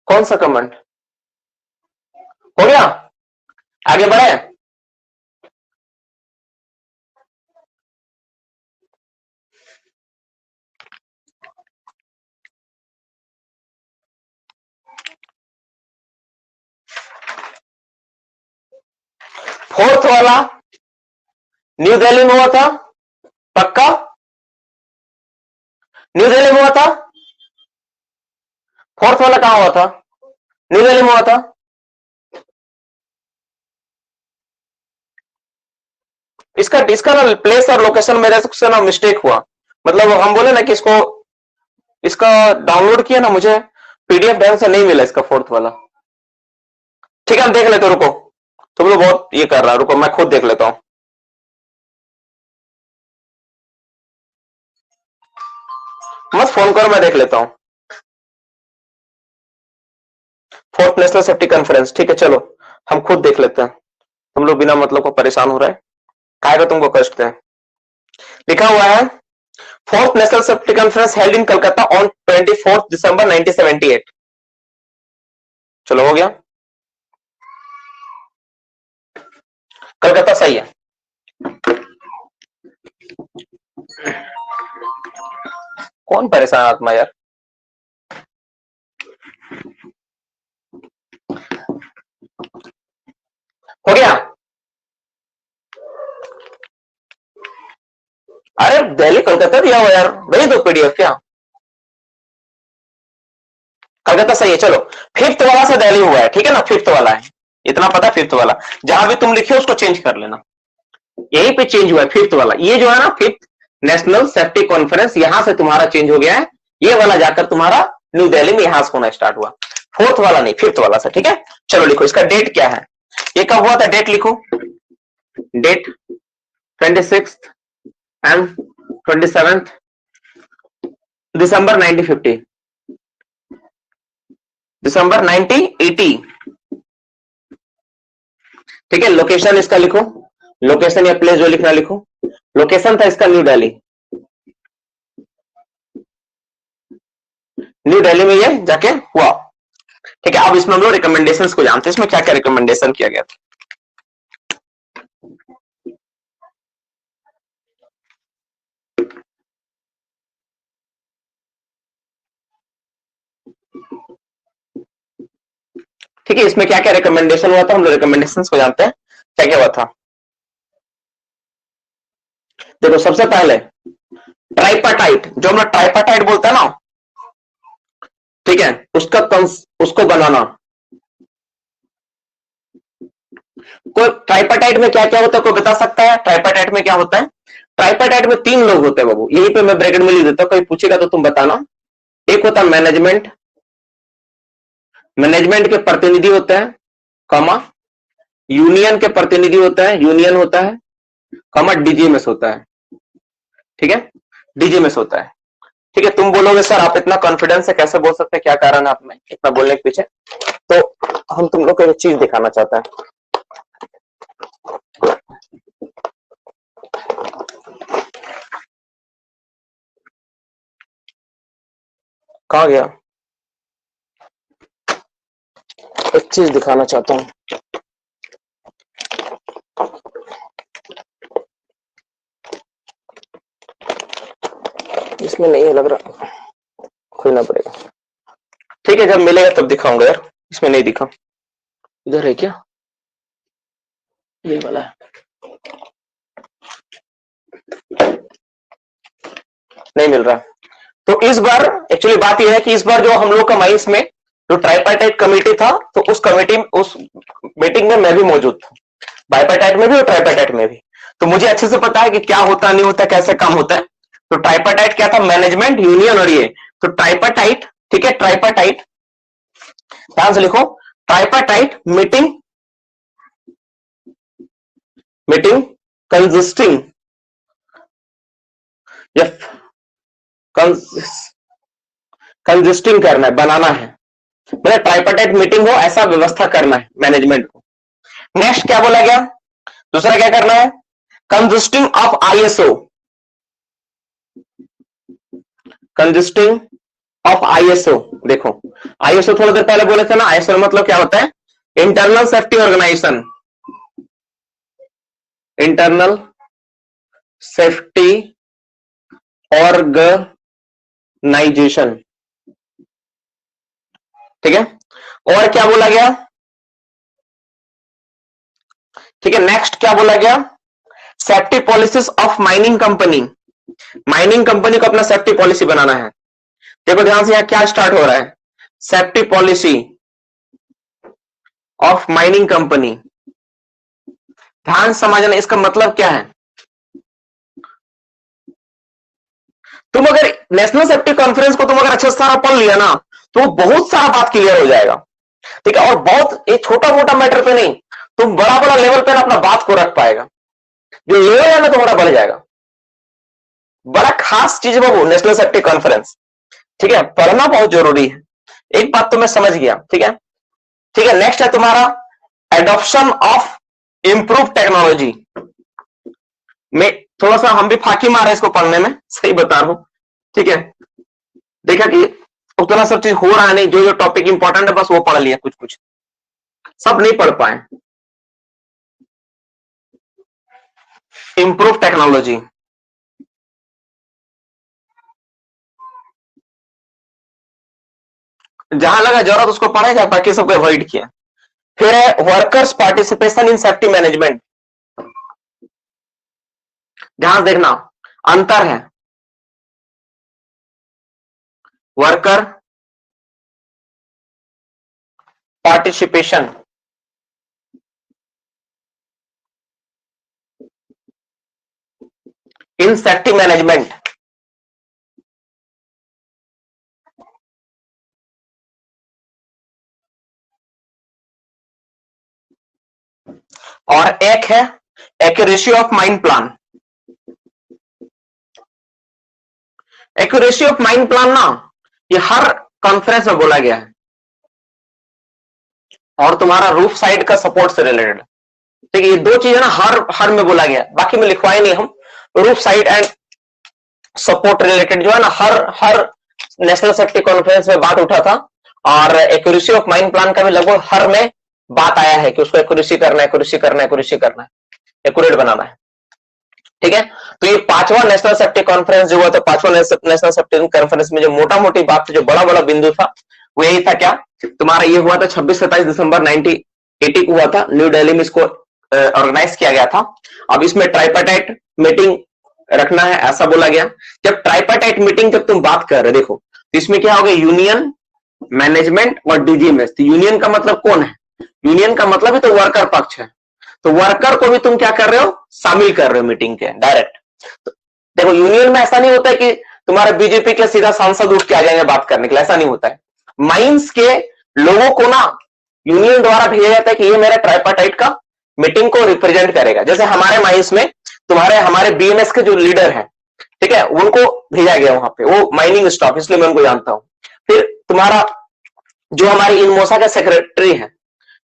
कौन सा कमेंट हो गया, आगे बढ़े। फोर्थ वाला न्यू दिल्ली में हुआ था, पक्का न्यू दिल्ली में हुआ था, फोर्थ वाला कहां हुआ था, न्यू दिल्ली में हुआ था। इसका ना प्लेस और लोकेशन मेरे से ना मिस्टेक हुआ, मतलब हम बोले ना कि इसका डाउनलोड किया ना, मुझे PDF ढंग से नहीं मिला इसका फोर्थ वाला। ठीक है हम देख लेते, रुको तुम लोग बहुत ये कर रहा है, रुको मैं खुद देख लेता हूं। मत फोन करो, मैं देख लेता हूं। फोर्थ नेशनल सेफ्टी कॉन्फ्रेंस, ठीक है चलो हम खुद देख लेते हैं, तुम लोग बिना मतलब को परेशान हो रहा है, काहे तुमको कष्ट है। लिखा हुआ है fourth national safety conference held in Calcutta on 24 दिसंबर 1978। चलो हो गया, कलकत्ता सही है। कौन परेशान आत्मा यार, हो गया। अरे दिल्ली कलकत्ता दिया हुआ यार, भेज दो PDF क्या, कलकत्ता सही है। चलो 5th वाला से दिल्ली हुआ है, ठीक है ना, 5th वाला है, इतना पता है। 5th वाला जहां भी तुम लिखे उसको चेंज कर लेना, यहीं पे चेंज हुआ है 5th वाला, ये जो है ना 5th नेशनल सेफ्टी कॉन्फ्रेंस, यहां से तुम्हारा चेंज हो गया है, ये वाला जाकर तुम्हारा न्यू दिल्ली में यहां से होना स्टार्ट हुआ। फोर्थ वाला नहीं, फिफ्थ वाला से, ठीक है। चलो लिखो इसका डेट क्या है, ये कब हुआ था, डेट लिखो, डेट 26 एंड 27 दिसंबर 1950, दिसंबर 1980, ठीक है। लोकेशन इसका लिखो, लोकेशन या प्लेस जो लिखना लिखो। लोकेशन था इसका न्यू दिल्ली, न्यू दिल्ली में ये जाके हुआ, ठीक है। अब इसमें हम लोग रिकमेंडेशंस को जानते हैं, इसमें क्या क्या रिकमेंडेशन किया गया था। ठीक है, इसमें क्या क्या रिकमेंडेशन हुआ था, हम लोग रिकमेंडेशंस को जानते हैं क्या क्या हुआ था। देखो सबसे पहले ट्राइपाटाइट, जो हम लोग ट्राइपाटाइट बोलते हैं ना, ठीक है, उसको बनाना। कोई ट्राइपाटाइट में क्या क्या होता है, कोई बता सकता है ट्राइपाटाइट में क्या होता है। ट्राइपाटाइट में 3 लोग होते हैं बाबू, यहीं पे मैं ब्रैकेट में लिख देता हूं, कोई पूछेगा तो तुम बताना। एक होता है मैनेजमेंट, मैनेजमेंट के प्रतिनिधि होते हैं, कमा यूनियन के प्रतिनिधि होता है, यूनियन होता है, कमा डीजीएमएस होता है, ठीक है, डीजीएमएस होता है, ठीक है। तुम बोलोगे सर आप इतना कॉन्फिडेंस से कैसे बोल सकते हैं, क्या कारण है आप में इतना बोलने के पीछे, तो हम तुम लोग को एक चीज दिखाना चाहता है। कहां गया, एक चीज दिखाना चाहता हूं। इसमें नहीं है लग रहा, खोलना पड़ेगा, ठीक है, जब मिलेगा तब दिखाऊंगा यार, इसमें नहीं दिखा, इधर है क्या, ये वाला है, नहीं मिल रहा। तो इस बार एक्चुअली बात यह है कि इस बार जो हम लोग का माइंस में जो ट्राइपार्टाइट कमेटी था, तो उस कमेटी उस मीटिंग में मैं भी मौजूद था, बाइपार्टाइट में भी और ट्राइपार्टाइट में भी। तो मुझे अच्छे से पता है कि क्या होता नहीं होता, कैसे काम होता है। तो ट्राइपार्टाइट क्या था, मैनेजमेंट, यूनियन और ये। तो ट्राइपार्टाइट, ठीक है, ट्राइपार्टाइट ध्यान से लिखो, ट्राइपार्टाइट मीटिंग, मीटिंग कंसिस्टिंग या कंसिस्टिंग करना है, बनाना है, मतलब ट्राइपार्टाइट मीटिंग हो ऐसा व्यवस्था करना है मैनेजमेंट को। नेक्स्ट क्या बोला गया, दूसरा क्या करना है, consisting of ISO, consisting of ISO. देखो आईएसओ थोड़ी देर पहले बोले थे ना, आईएसओ मतलब क्या होता है, internal safety organisation, internal safety organisation, ठीक है। और क्या बोला गया, ठीक है, नेक्स्ट क्या बोला गया, safety policies of mining company, mining company को अपना सेफ्टी पॉलिसी बनाना है। देखो ध्यान से यहां क्या स्टार्ट हो रहा है, safety policy of mining company, ध्यान समझना इसका मतलब क्या है। तुम अगर नेशनल सेफ्टी कॉन्फ्रेंस को तुम अगर अच्छे से सारा पढ़ लिया ना, तो बहुत सारा बात क्लियर हो जाएगा, ठीक है। और बहुत एक छोटा मोटा मैटर पे नहीं, तुम बड़ा बड़ा लेवल पे अपना बात को रख पाएगा, जो लेवल है ना तुम्हारा बढ़ जाएगा। बड़ा खास चीज है वो नेशनल सेफ्टी कॉन्फ्रेंस, ठीक है, पढ़ना बहुत जरूरी है। एक बात तो मैं समझ गया, ठीक है, ठीक है। नेक्स्ट है तुम्हारा एडॉप्शन ऑफ इंप्रूव टेक्नोलॉजी में, थोड़ा सा हम भी फाकी मारे इसको पढ़ने में, सही बता रहा हूं, ठीक है। देखा कि उतना सब चीज हो रहा नहीं, जो जो टॉपिक इंपॉर्टेंट है बस वो पढ़ लिया, कुछ कुछ सब नहीं पढ़ पाए। इंप्रूव टेक्नोलॉजी, जहां लगा जरूरत उसको पढ़ेगा, बाकी सबको अवॉइड किया। फिर है workers participation in safety management, ध्यान देखना अंतर है, worker participation in safety management, और एक है accuracy of mind plan. Accuracy of mind plan ना, ये हर कॉन्फ्रेंस में बोला गया है, और तुम्हारा रूफ साइड का सपोर्ट से रिलेटेड। ठीक है, ये दो चीजें ना हर में बोला गया, बाकी में लिखवाए नहीं हम। Roof side and support related जो है ना, हर नेशनल सेफ्टी कॉन्फ्रेंस में बात उठा था, और एक्यूरेसी ऑफ माइंड प्लान का भी लगभग हर में बात आया है कि उसको एक्यूरेसी करना है, एक्यूरेसी करना है, एक्यूरेसी करना है, एक्यूरेट बनाना है। ठीक है, तो ये 5वां नेशनल सेफ्टी कॉन्फ्रेंस जो हुआ था, 5वां नेशनल सेफ्टी कॉन्फ्रेंस में जो मोटा मोटी बात थी, जो बड़ा बड़ा बिंदु था, वो यही था। क्या तुम्हारा ये हुआ था 26-27 दिसंबर 1980 को हुआ था, न्यू दिल्ली में इसको ऑर्गेनाइज किया गया था। अब इसमें ट्राइपार्टाइट मीटिंग रखना है, ऐसा बोला गया। जब ट्राइपार्टाइट मीटिंग जब तुम बात कर रहे देखो, तो इसमें क्या हो गया, यूनियन, मैनेजमेंट और डीजीएमएस। तो यूनियन का मतलब कौन है? यूनियन का मतलब ही तो वर्कर पक्ष है, तो वर्कर को भी तुम क्या कर रहे हो, शामिल कर रहे हो मीटिंग के डायरेक्ट। तो देखो, यूनियन में ऐसा नहीं होता है कि तुम्हारे बीजेपी के सीधा सांसद उठ के आ जाएंगे बात करने के लिए, ऐसा नहीं होता है। माइंस के लोगों को ना यूनियन द्वारा भेजा जाता है कि ये मेरा ट्राइपार्टाइट का मीटिंग को रिप्रेजेंट करेगा। जैसे हमारे माइंस में हमारे बीएमएस के जो लीडर हैं, ठीक है, उनको भेजा गया वहां पे, वो माइनिंग स्टाफ, इसलिए मैं उनको जानता हूं। फिर तुम्हारा जो हमारी इनमोसा के सेक्रेटरी है,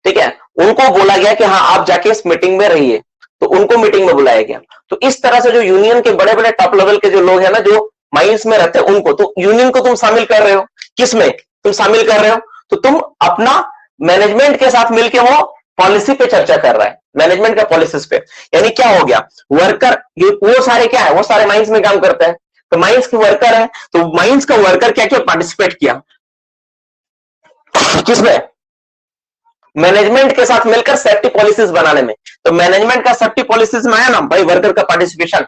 ठीक है, उनको बोला गया कि हाँ आप जाके इस मीटिंग में रहिए, तो उनको मीटिंग में बुलाया गया। तो इस तरह से जो यूनियन के बड़े बड़े टॉप लेवल के जो लोग हैं ना, जो माइंस में रहते हैं, उनको, तो यूनियन को तुम शामिल कर रहे हो, किसमें तुम शामिल कर रहे हो, तो तुम अपना मैनेजमेंट के साथ मिलकर वो पॉलिसी पे चर्चा कर रहा है, मैनेजमेंट का पॉलिसीज पे। यानी क्या हो गया, वर्कर, वो सारे क्या है, वो सारे माइंस में काम करते हैं, तो माइंस के वर्कर है, तो माइंस का वर्कर क्या किया, पार्टिसिपेट किया किसमें, मैनेजमेंट के साथ मिलकर सेफ्टी पॉलिसीज बनाने में। तो मैनेजमेंट का सेफ्टी पॉलिसीज में आया ना भाई वर्कर का पार्टिसिपेशन,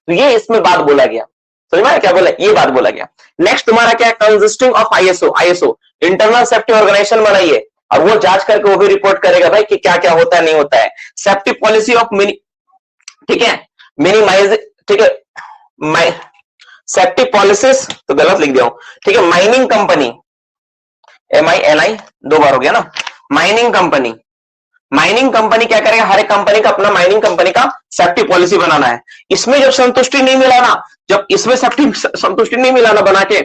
तो ये इसमें बात बोला गया। समझ में क्या बोला, ये बात बोला गया। नेक्स्ट तुम्हारा क्या है, consisting of ISO internal safety organisation बनाइए, और वो जांच करके वो भी रिपोर्ट करेगा भाई कि क्या क्या होता है नहीं होता है। सेफ्टी पॉलिसी ऑफ ठीक है, मिनिमाइज, ठीक है, सेफ्टी पॉलिसीज तो गलत लिख दिया हूं, ठीक है। माइनिंग कंपनी, MINI 2 बार हो गया ना, माइनिंग कंपनी क्या करेगा, हर एक कंपनी का अपना माइनिंग कंपनी का सेफ्टी पॉलिसी बनाना है। इसमें जब संतुष्टि नहीं मिला ना, जब इसमें संतुष्टि नहीं मिला ना बना के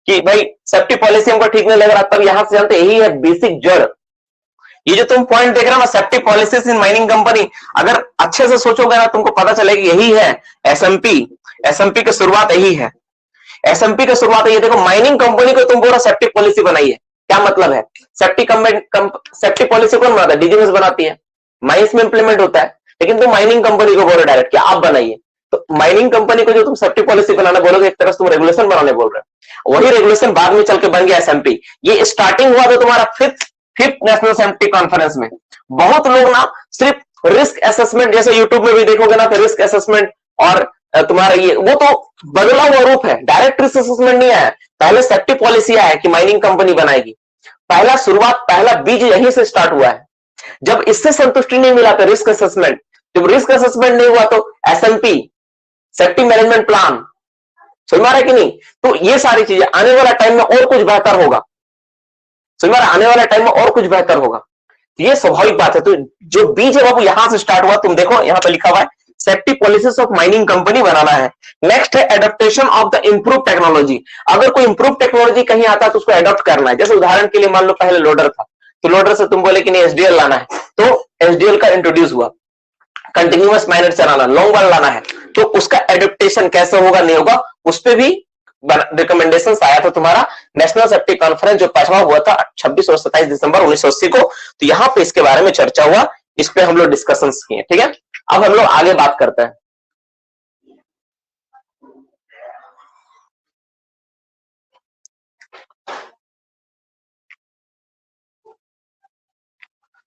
कि भाई सेफ्टी पॉलिसी हमको ठीक नहीं लग रहा, तब यहां से जानते यही है बेसिक जड़। ये जो तुम पॉइंट देख रहे हो ना, safety policies in mining company, अगर अच्छे से सोचोगे ना, तुमको पता चलेगा यही है एसएमपी की शुरुआत यही है। एसएमपी की शुरुआत ये देखो, माइनिंग कंपनी को तुम पूरा सेफ्टी पॉलिसी बनाइए। क्या मतलब है, सेफ्टी पॉलिसी कौन बनाता है, डीजीएमएस बनाती है, माइंस में इंप्लीमेंट होता है, लेकिन तुम माइनिंग कंपनी को बोलो डायरेक्ट कि आप बनाइए। तो माइनिंग कंपनी को जो तुम सेफ्टी पॉलिसी बनाना बोलोगे, एक तरह से तुम रेगुलेशन बनाने बोल रहे हो, वही रेगुलेशन बाद में चल के बन गया एसएमपी। ये स्टार्टिंग हुआ था तुम्हारा फिफ्थ नेशनल सेफ्टी कॉन्फ्रेंस में। बहुत लोग ना सिर्फ रिस्क असेसमेंट, जैसे यूट्यूब में भी देखोगे ना, तो रिस्क असेसमेंट और तुम्हारा ये वो तो बदला हुआ रूप है, डायरेक्ट रिस्क असेसमेंट नहीं आया। पहले सेफ्टी पॉलिसी आया कि माइनिंग कंपनी बनाएगी, पहला बीज यहीं से स्टार्ट हुआ है। जब इससे संतुष्टि नहीं मिला तो रिस्क असेसमेंट, जब रिस्क असेसमेंट नहीं हुआ तो एसएमपी, सेफ्टी मैनेजमेंट प्लान। समझ में आ रहा है कि नहीं? तो ये सारी चीजें आने वाला टाइम में और कुछ बेहतर होगा। समझ में आ रहा है, आने वाला टाइम में और कुछ बेहतर होगा, ये स्वाभाविक बात है। तो जो बीज है बाबू यहां से स्टार्ट हुआ। तुम देखो यहां पर लिखा हुआ है safety policies of mining company बनाना है। नेक्स्ट है adaptation of the improve technology. अगर कोई इंप्रूव टेक्नोलॉजी कहीं आता है तो उसको एडॉप्ट करना है। जैसे उदाहरण के लिए मान लो पहले लोडर था, तो लोडर से तुम बोले कि नहीं एसडीएल लाना है, तो एसडीएल का इंट्रोड्यूस हुआ, कंटिन्यूअस माइनर चलाना, लॉन्ग वन लाना है, तो उसका एडप्टेशन कैसे होगा नहीं होगा, उस पर भी रिकमेंडेशन आया था तुम्हारा नेशनल सेफ्टी कॉन्फ्रेंस जो 5वां हुआ था 26 और 27 दिसंबर 1980 को। तो यहां पे इसके बारे में चर्चा हुआ, इस पे हम लोग डिस्कशन किए। ठीक है, अब हम लोग आगे बात करते हैं।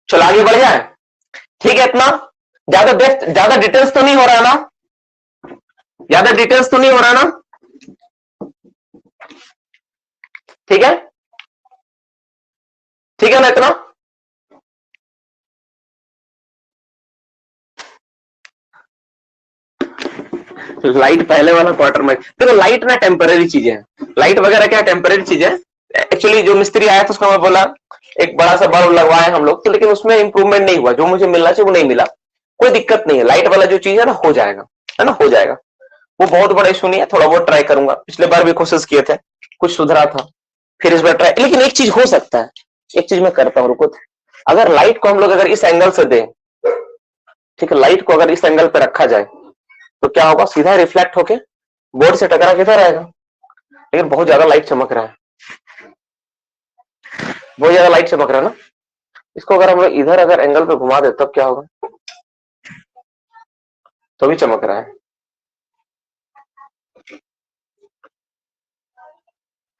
चलो आगे बढ़ जाए। ठीक है, इतना ज्यादा डिटेल्स तो नहीं हो रहा ना, ज्यादा डिटेल्स तो नहीं हो रहा ना, ठीक है, ठीक है ना इतना। लाइट पहले वाला क्वार्टर में देखो, लाइट ना टेम्पररी चीजें है, लाइट वगैरह क्या टेम्पररी चीजें है। एक्चुअली जो मिस्त्री आया था उसको मैं बोला एक बड़ा सा बल्ब लगवाए हम लोग, तो लेकिन उसमें इंप्रूवमेंट नहीं हुआ, जो मुझे मिलना चाहिए वो नहीं मिला। कोई दिक्कत नहीं है, लाइट वाला जो चीज है ना हो जाएगा, है ना, हो जाएगा। वो बहुत बड़ा इशू नहीं है, थोड़ा बहुत ट्राई करूंगा, पिछले बार भी कोशिश किए थे, कुछ सुधरा था, फिर इस बार ट्राई। लेकिन एक चीज हो सकता है, एक चीज मैं करता हूँ, रुको। अगर लाइट को हम लोग अगर इस एंगल से दें, ठीक है, लाइट को अगर इस एंगल पे रखा जाए तो क्या होगा, सीधा रिफ्लेक्ट होके बोर्ड से टकरा किधर आएगा। लेकिन बहुत ज्यादा लाइट चमक रहा है, बहुत ज्यादा लाइट चमक रहा है ना। इसको अगर हम लोग इधर अगर एंगल पे घुमा दे तब क्या होगा, तो भी चमक रहा है।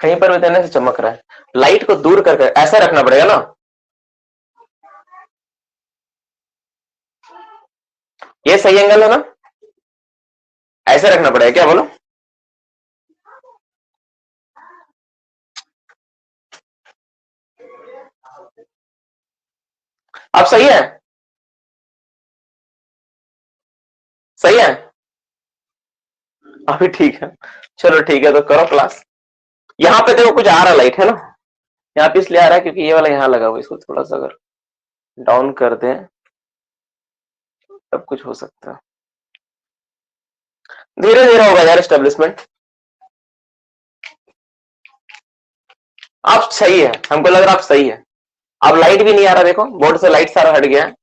कहीं पर भी देने से चमक रहा है। लाइट को दूर करके ऐसा रखना पड़ेगा ना, ये सही एंगल है ना, ऐसे रखना पड़ेगा, क्या बोलो। अब सही है, सही है, अभी ठीक है। चलो ठीक है, तो करो क्लास। यहाँ पे देखो कुछ आ रहा लाइट है ना, यहाँ पे इसलिए आ रहा है क्योंकि ये वाला यहाँ लगा हुआ, इसको थोड़ा सा अगर डाउन कर दें तब कुछ हो सकता है। धीरे धीरे होगा यार एस्टेब्लिशमेंट। आप सही है, हमको लग रहा है आप सही है। अब लाइट भी नहीं आ रहा, देखो बोर्ड से लाइट सारा हट गया है,